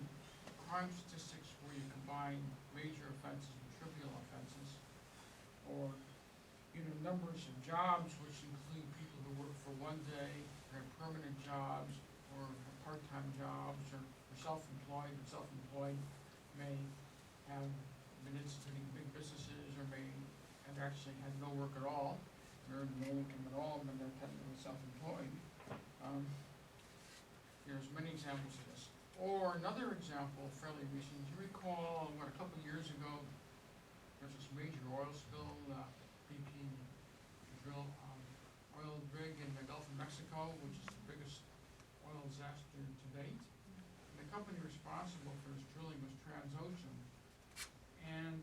crime statistics where you combine major offenses and trivial offenses, or numbers of jobs, which include people who work for one day, or have permanent jobs, or have part-time jobs, or are self-employed, but self-employed may have been instituting big businesses, or may have actually had no work at all, or no income at all, but they're technically self-employed. There's many examples of this. Or another example, fairly recent, do you recall, a couple of years ago, there was this major oil spill, BP drill oil rig in the Gulf of Mexico, which is the biggest oil disaster to date. And the company responsible for this drilling was Transocean. And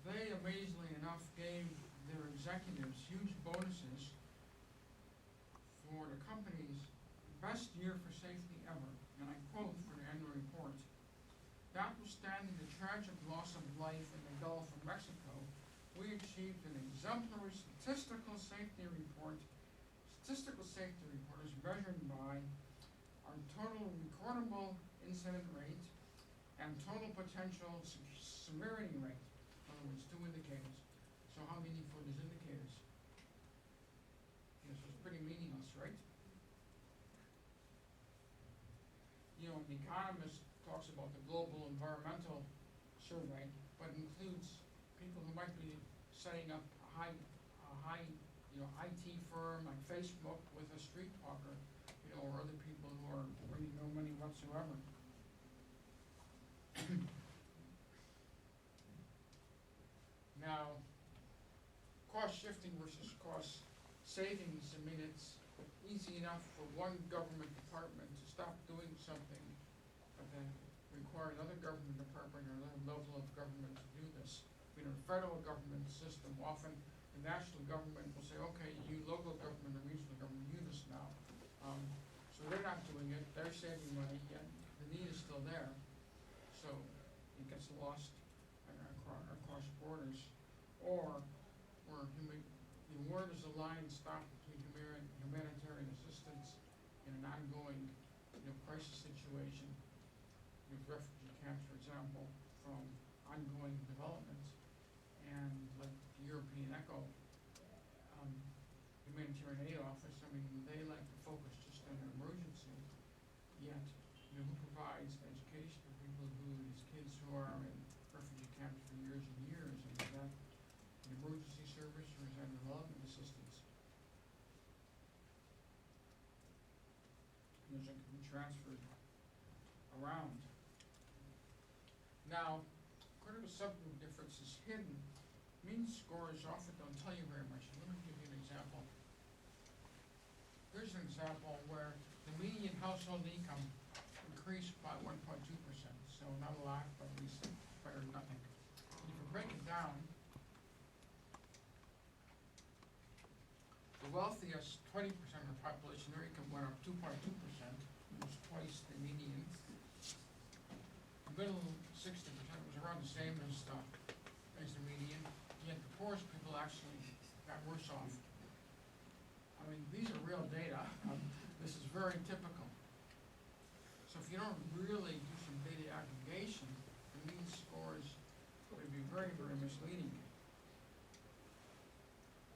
they, amazingly enough, gave their executives huge bonuses for the company's best year for safety ever. And I quote from the annual report: "Notwithstanding the tragic loss of life in the Gulf of Mexico, we achieved an exemplary statistical safety report is measured by our total recordable incident rate and total potential severity rate." In other words, two indicators. So how meaningful are these indicators? So it's pretty meaningless, right? The Economist talks about the global environmental survey, but includes people who might be setting up a high IT firm like Facebook with a street talker, or other people who are bringing no money whatsoever. Now, cost shifting versus cost savings, it's easy enough for one government department to stop doing something, but then require another government department or another level of government to do this. The federal government system, often the national government will say, okay, you local government and regional government, do this now. So they're not doing it, they're saving money, yet the need is still there. So it gets lost across borders. Or where does the line stop between humanitarian assistance and an ongoing crisis situation, with refugee camps, for example, from ongoing development, and like the European ECHO, humanitarian aid office, they like to focus just on an emergency, yet who provides education for people who these kids kids who are in refugee camps for years and years, and is that an emergency service or is that development assistance? Those that can be transferred around. Now, critical subgroup differences hidden. Mean scores often don't tell you very much. Let me give you an example. Here's an example where the median household income increased by 1.2%. So not a lot, but at least better than nothing. If you break it down, the wealthiest 20% of the population, their income went up 2.2%, which was twice the median. The middle 60% was around the same as the median, yet the poorest people actually got worse off. I mean, these are real data. This is very typical. So if you don't really do some data aggregation, the mean scores would be very, very misleading.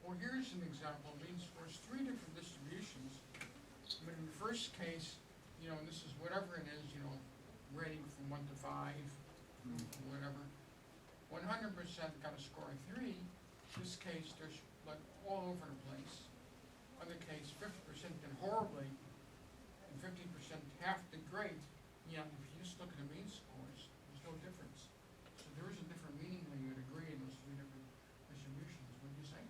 Well, here's an example of mean scores, 3 different distributions. I mean, in the first case, this is whatever it is, rating from 1 to 5, whatever. 100% got a score of 3. In this case, there's like all over the place. Other case, 50% did horribly, and 50% half did great. Yet, if you just look at the mean scores, there's no difference. So there is a different meaning when you would agree in those 3 different distributions. Wouldn't you say?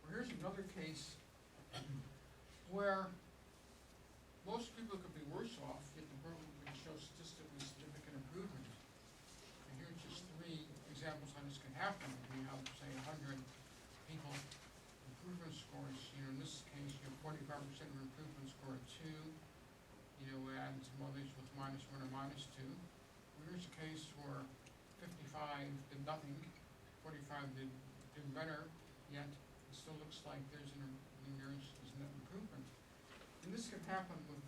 Well, here's another case where most people could be worse off, yet the program can show statistically significant improvement. And here's just 3 examples how this can happen. We have, say, 100 people, improvement scores. In this case, you have 45% of improvement score of 2. And some others with -1 or -2. Well, here's a case where 55 did nothing, 45 did better, yet it still looks like there's an improvement. And this can happen with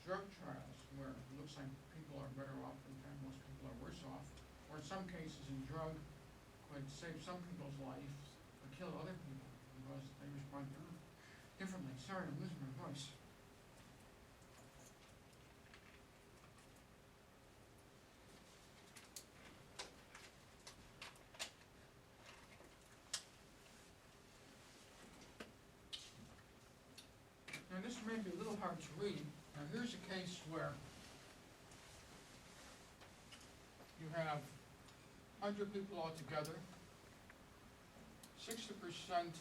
drug trials, where it looks like people are better off and most people are worse off. Or in some cases, a drug could save some people's lives, but kill other people because they respond differently. Sorry, I'm losing my voice. Now this may be a little hard to read. Now here's a case where you have 100 people altogether. 60%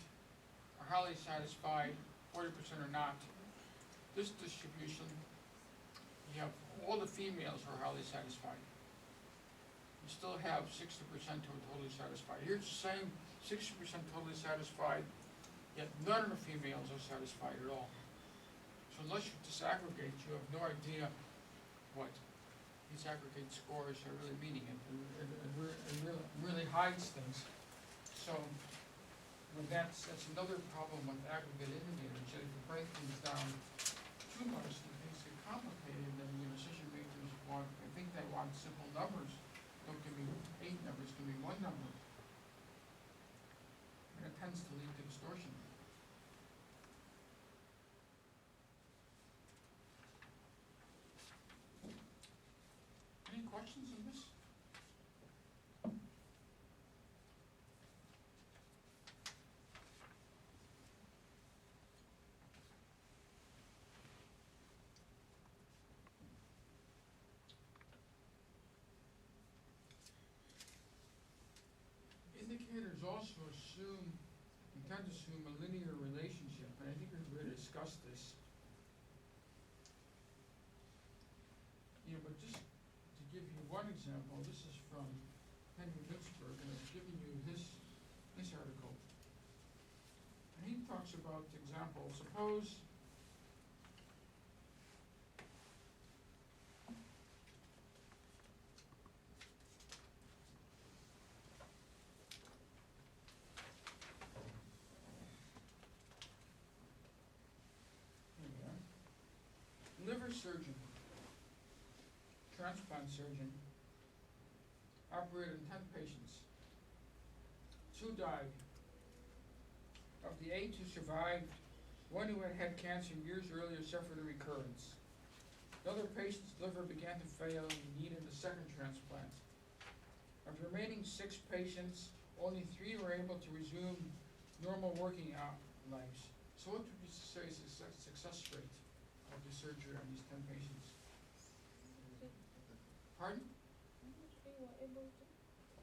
are highly satisfied, 40% are not. This distribution, you have all the females who are highly satisfied. You still have 60% who are totally satisfied. Here's the same 60% totally satisfied, yet none of the females are satisfied at all. So unless you disaggregate, you have no idea what these aggregate scores are really meaning. It really hides things. So that's another problem with aggregate indicators. If you break things down too much, things get complicated, and decision makers they want simple numbers. Don't give me 8 numbers, give me 1 number. And it tends to lead to distortion. Any questions on this? Indicators also tend to assume a linear relationship, and I think we've already discussed this. But just to give you one example, this is from Henry Lutzberg, and I've given you this article. And he talks about the example, suppose liver surgeon, transplant surgeon, operated 10 patients. 2 died. Of the 8 who survived, One who had had cancer years earlier suffered a recurrence. Another patient's liver began to fail and he needed a second transplant. Of the remaining 6 patients, only 3 were able to resume normal working lives. So what would you say is the success rate of the surgery on these 10 patients? Pardon? They were able to.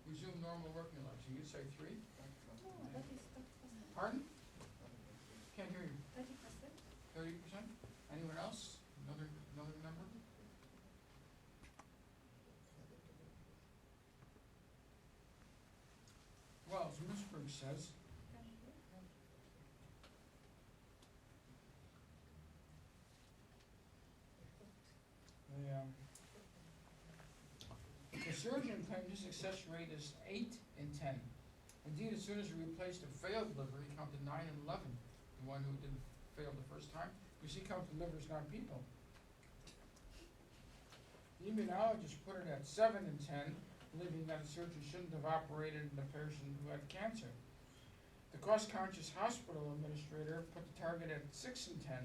Resume normal working lives. So you'd say 3? No, that is Pardon? Can't hear you. 30%. 30%? Anyone else? Another number? Well, as Mintzberg says, the surgeon claimed his success rate is 8 in 10. Indeed, as soon as he replaced a failed liver, he counted 9 and 11. The one who didn't fail the first time, because he counted livers, not people. The immunologist put it at 7 in 10, believing that a surgeon shouldn't have operated on a person who had cancer. The cost-conscious hospital administrator put the target at 6 in 10.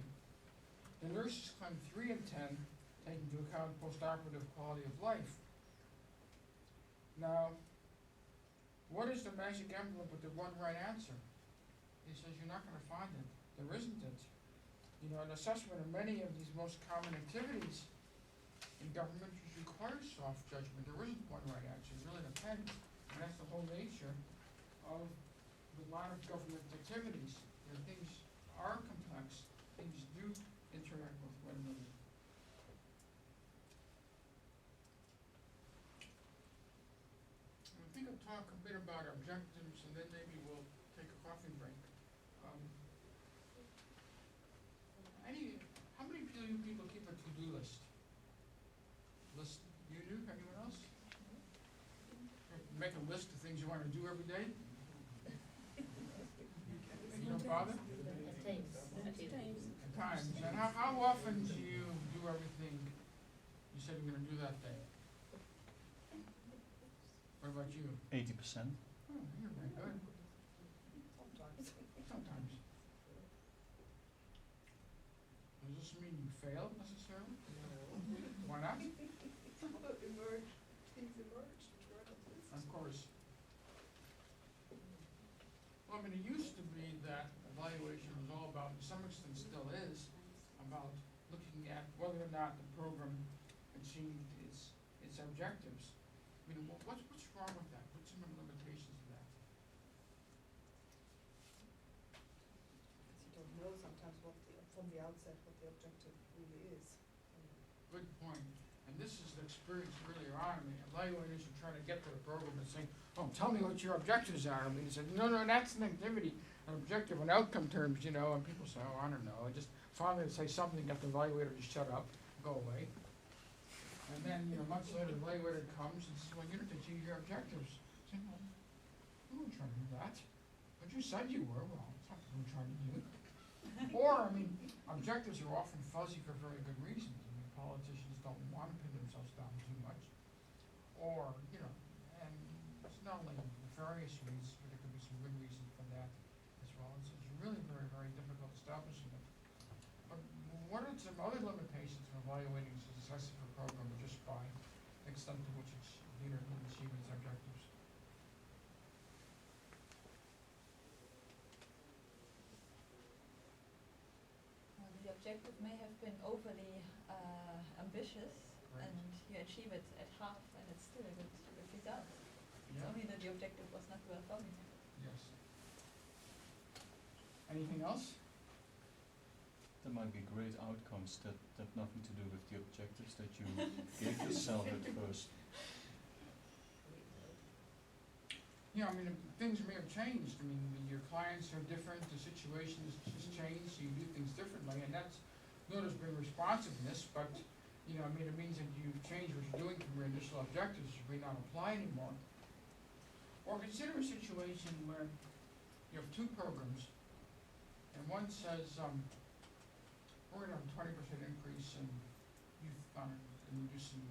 The nurses claimed 3 in 10, taking into account post-operative quality of life. Now, what is the magic emblem with the one right answer? He says you're not going to find it. There isn't it. You know, an assessment of many of these most common activities in government requires soft judgment. There isn't one right answer. It really depends. And that's the whole nature of a lot of government activities. You know, things are complex. Things do interact with one another. I think I'll talk a bit about objectives and then maybe we'll take a coffee break. How many people keep a to-do list? You do? Anyone else? Make a list of things you want to do every day? And you don't bother? At times. At times. And how often do you do everything you said you're going to do that day? What about you? 80%. Oh, you're very good. Sometimes. Sometimes. Does this mean you failed necessarily? Why not? Things emerge, which were not listed. Of course. Well, I mean, it used to be that evaluation was all about, to some extent still is, about looking at whether or not the program achieved its objectives. I mean, what's wrong with that? What's some of the limitations of that? Because you don't know sometimes from the outset what the objective really is. Good point. And this is the experience earlier on. I mean, evaluators are trying to get to the program and saying, oh, tell me what your objectives are. I mean, he said, no, that's an activity, an objective in outcome terms, you know, and people say, oh, I don't know. And just finally say something, get the evaluator to shut up, go away. And then, you know, months later, the evaluator comes and says, well, you didn't achieve your objectives. I say, well, you weren't trying to do that. But you said you were. Well, it's not what I'm trying to do. Or, I mean, objectives are often fuzzy for very good reasons. I mean, politicians don't want to pin themselves down too much. Or, you know, and it's not only nefarious reasons, but there could be some good reasons for that as well. And so it's really very, very difficult establishing it. But what are some other limitations of evaluating the success of a program just by the extent to which it's leader can achieve its objectives? The objective may have been overly ambitious, Right. and you achieve it at half, and it's still a good result. It's Yeah. only that the objective was not well formulated. Yes. Anything else? There might be great outcomes that have nothing to do with the objectives that you gave yourself at first. Yeah, I mean, things may have changed. I mean, your clients are different, the situation has changed, so you do things differently, and that's not as being responsiveness, but, you know, I mean, it means that you've changed what you're doing from your initial objectives, which may not apply anymore. Or consider a situation where you have 2 programs, and one says, we're gonna have a 20% increase in youth, in reducing,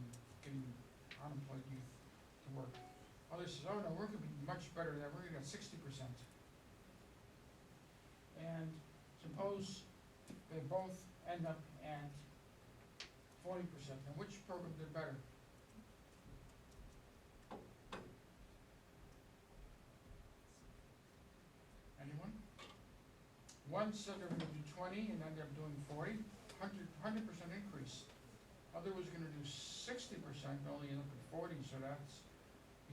getting unemployed youth to work. Others says, oh no, we're gonna be much better than that, we're gonna get 60%. And suppose they both end up at 40%. Now, which program did better? Anyone? One said they're gonna do 20 and ended up doing 40, 100% increase. Other was gonna do 60%, only ended up at 40, so that's,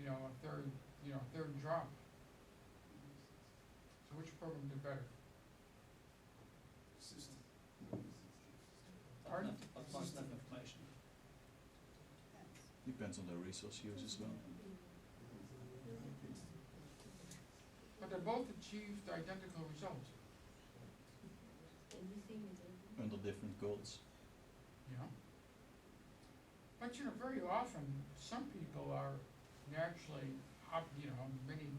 a third drop. So which program did better? Pardon? Not much enough information. Depends on the resource use as well. But they both achieved identical results. Everything is open. Under different goals. But very often, some people are naturally many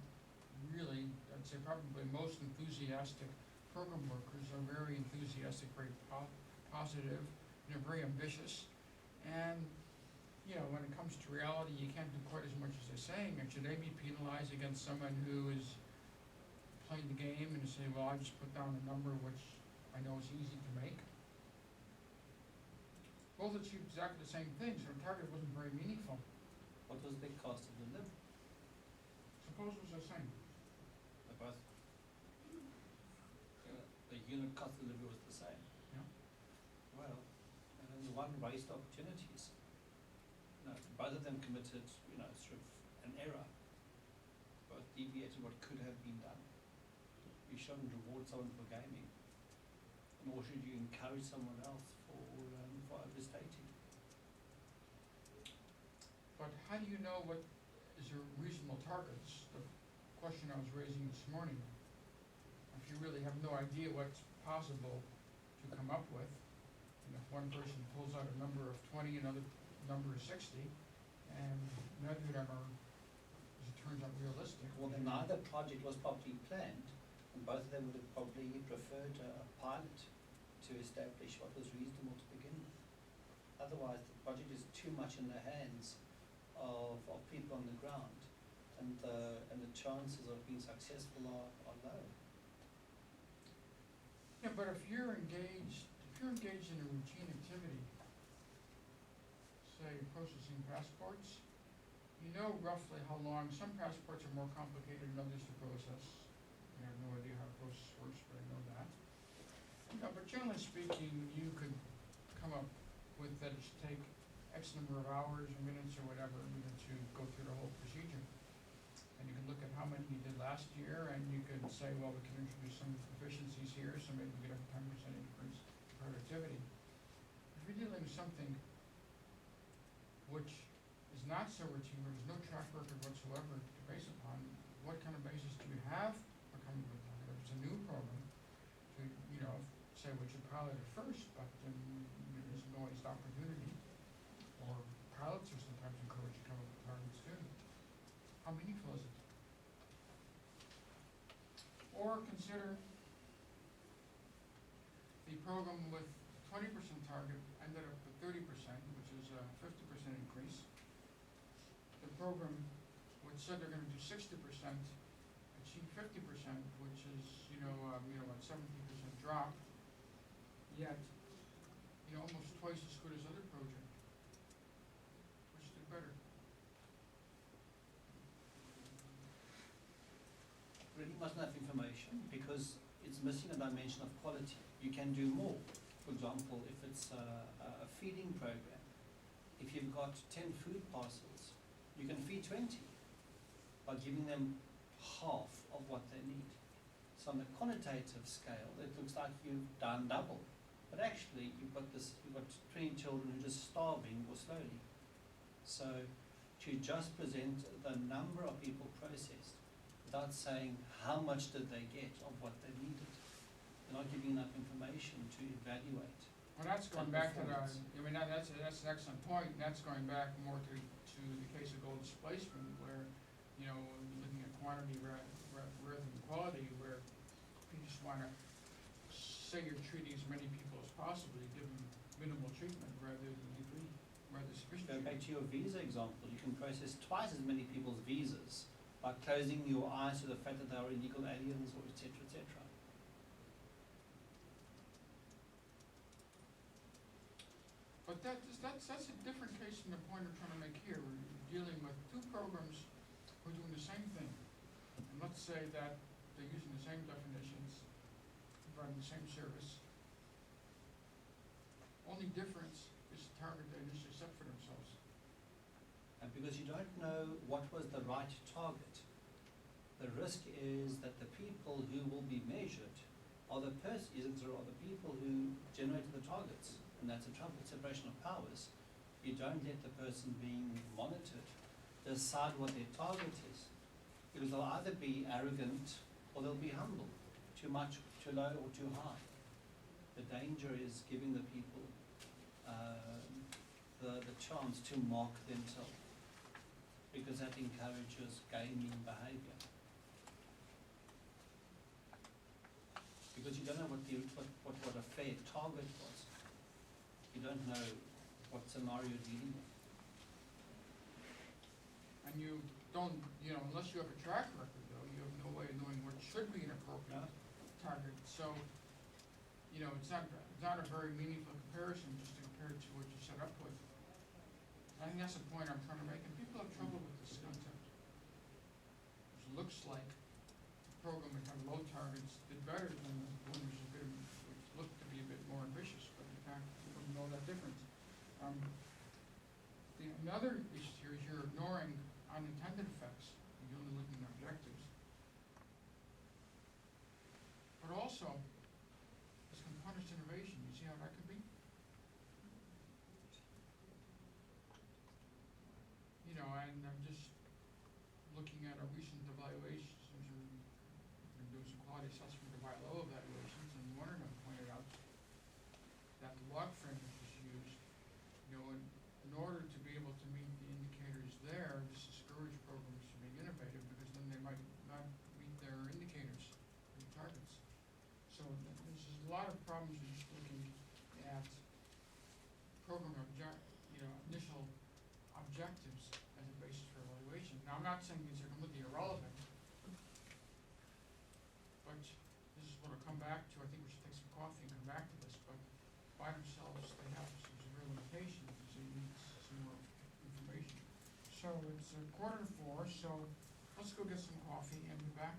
really, I'd say probably most enthusiastic program workers are very enthusiastic, very positive, very ambitious. And, when it comes to reality, you can't do quite as much as they're saying. And should they be penalized against someone who is playing the game and say, well, I just put down a number which I know is easy to make? Both achieved exactly the same thing, so the target wasn't very meaningful. What was the cost of the live? Suppose it was the same. They're both. The unit cost of delivery was the same. Yeah. Well, and one waste opportunities. Both of them committed, sort of an error. Both deviated what could have been done. You shouldn't reward someone for gaming, nor should you encourage someone else for overstating. But how do you know what is a reasonable target? It's the question I was raising this morning. If you really have no idea what's possible to come up with, and if one person pulls out a number of 20, another number is 60, and neither of them are, as it turns out, realistic. Well, then neither project was properly planned, and both of them would have probably preferred a pilot to establish what was reasonable to begin with. Otherwise, the project is too much in the hands of people on the ground, and the chances of being successful are low. Yeah, but if you're engaged in a routine activity, say processing passports, you know roughly how long. Some passports are more complicated than others to process. I have no idea how the process works, but I know that. But generally speaking, you could come up with that it should take X number of hours or minutes or whatever to go through the whole procedure. And you can look at how many you did last year, and you could say, well, we can introduce some efficiencies here, so maybe we could have a 10% increase in productivity. If you're dealing with something which is not so routine, where there's no track record whatsoever to base upon, what kind of basis do you have for coming with that? If it's a new program, to say we should pilot it first, but then there's no waste opportunity. Or pilots are sometimes encouraged to come up with targets too. How meaningful is it? Or consider the program with 20% target ended up with 30%, which is a 50% increase. The program which said they're going to do 60%, achieve 50%, which is, a 17% drop. Yet, almost twice as good as other project. Which did better? Really must have information, because it's missing a dimension of quality. You can do more. For example, if it's a feeding program, if you've got 10 food parcels, you can feed 20 by giving them half of what they need. So on the quantitative scale, it looks like you've done double. But actually, you've got 20 children who are just starving or slowly. So to just present the number of people processed without saying how much did they get of what they needed, you're not giving enough information to evaluate. Well, that's going back to the, performance. that's an excellent point, and that's going back more to the case of goal displacement, where, looking at quantity rather than quality, where you just want to say you're treating as many people as possible, you give them minimal treatment rather sufficient Go back treatment. to your visa example. You can process twice as many people's visas by closing your eyes to the fact that they are illegal aliens, or et cetera, et cetera. but that's a different case from the point I'm trying to make here. We're dealing with two programs who are doing the same thing. And let's say that they're using the same definitions, providing the same service. Only difference is the target they initially set for themselves. And because you don't know what was the right target, the risk is that the people who will be measured are the people who generated the targets. And that's a trouble, separation of powers. You don't let the person being monitored decide what their target is. Because they'll either be arrogant or they'll be humble. Too much, too low, or too high. The danger is giving the people the chance to mark themselves, because that encourages gaming behavior. Because you don't know what a fair target was. You don't know what scenario you're dealing with. And you don't, unless you have a track record though, you have no way of knowing what should be an appropriate target. So, it's not a very meaningful comparison just to compare it to what you set up with. I think that's the point I'm trying to make, and people have trouble with this concept. It looks like the program that had low targets did better than the one which looked to be a bit more ambitious, but in fact, you wouldn't know that difference. Another issue here is you're ignoring unintended effects. You're only looking at objectives. But also, this can punish innovation. You see how that could be? And I'm just looking at our recent evaluations. We've been doing some quality assessment of ILO evaluations, and one of them pointed out that the log frame which was used, in order to be able to meet the indicators there, this discouraged programs from being innovative, because then they might not meet their indicators, their targets. So there's a lot of problems with just looking at program initial objectives as a basis for evaluation. Now, I'm not saying these are completely irrelevant, but this is what I'll come back to. I think we should take some coffee and come back to this, but by themselves, they have some severe limitations, so you need some more information. So it's 3:45, so let's go get some coffee and be back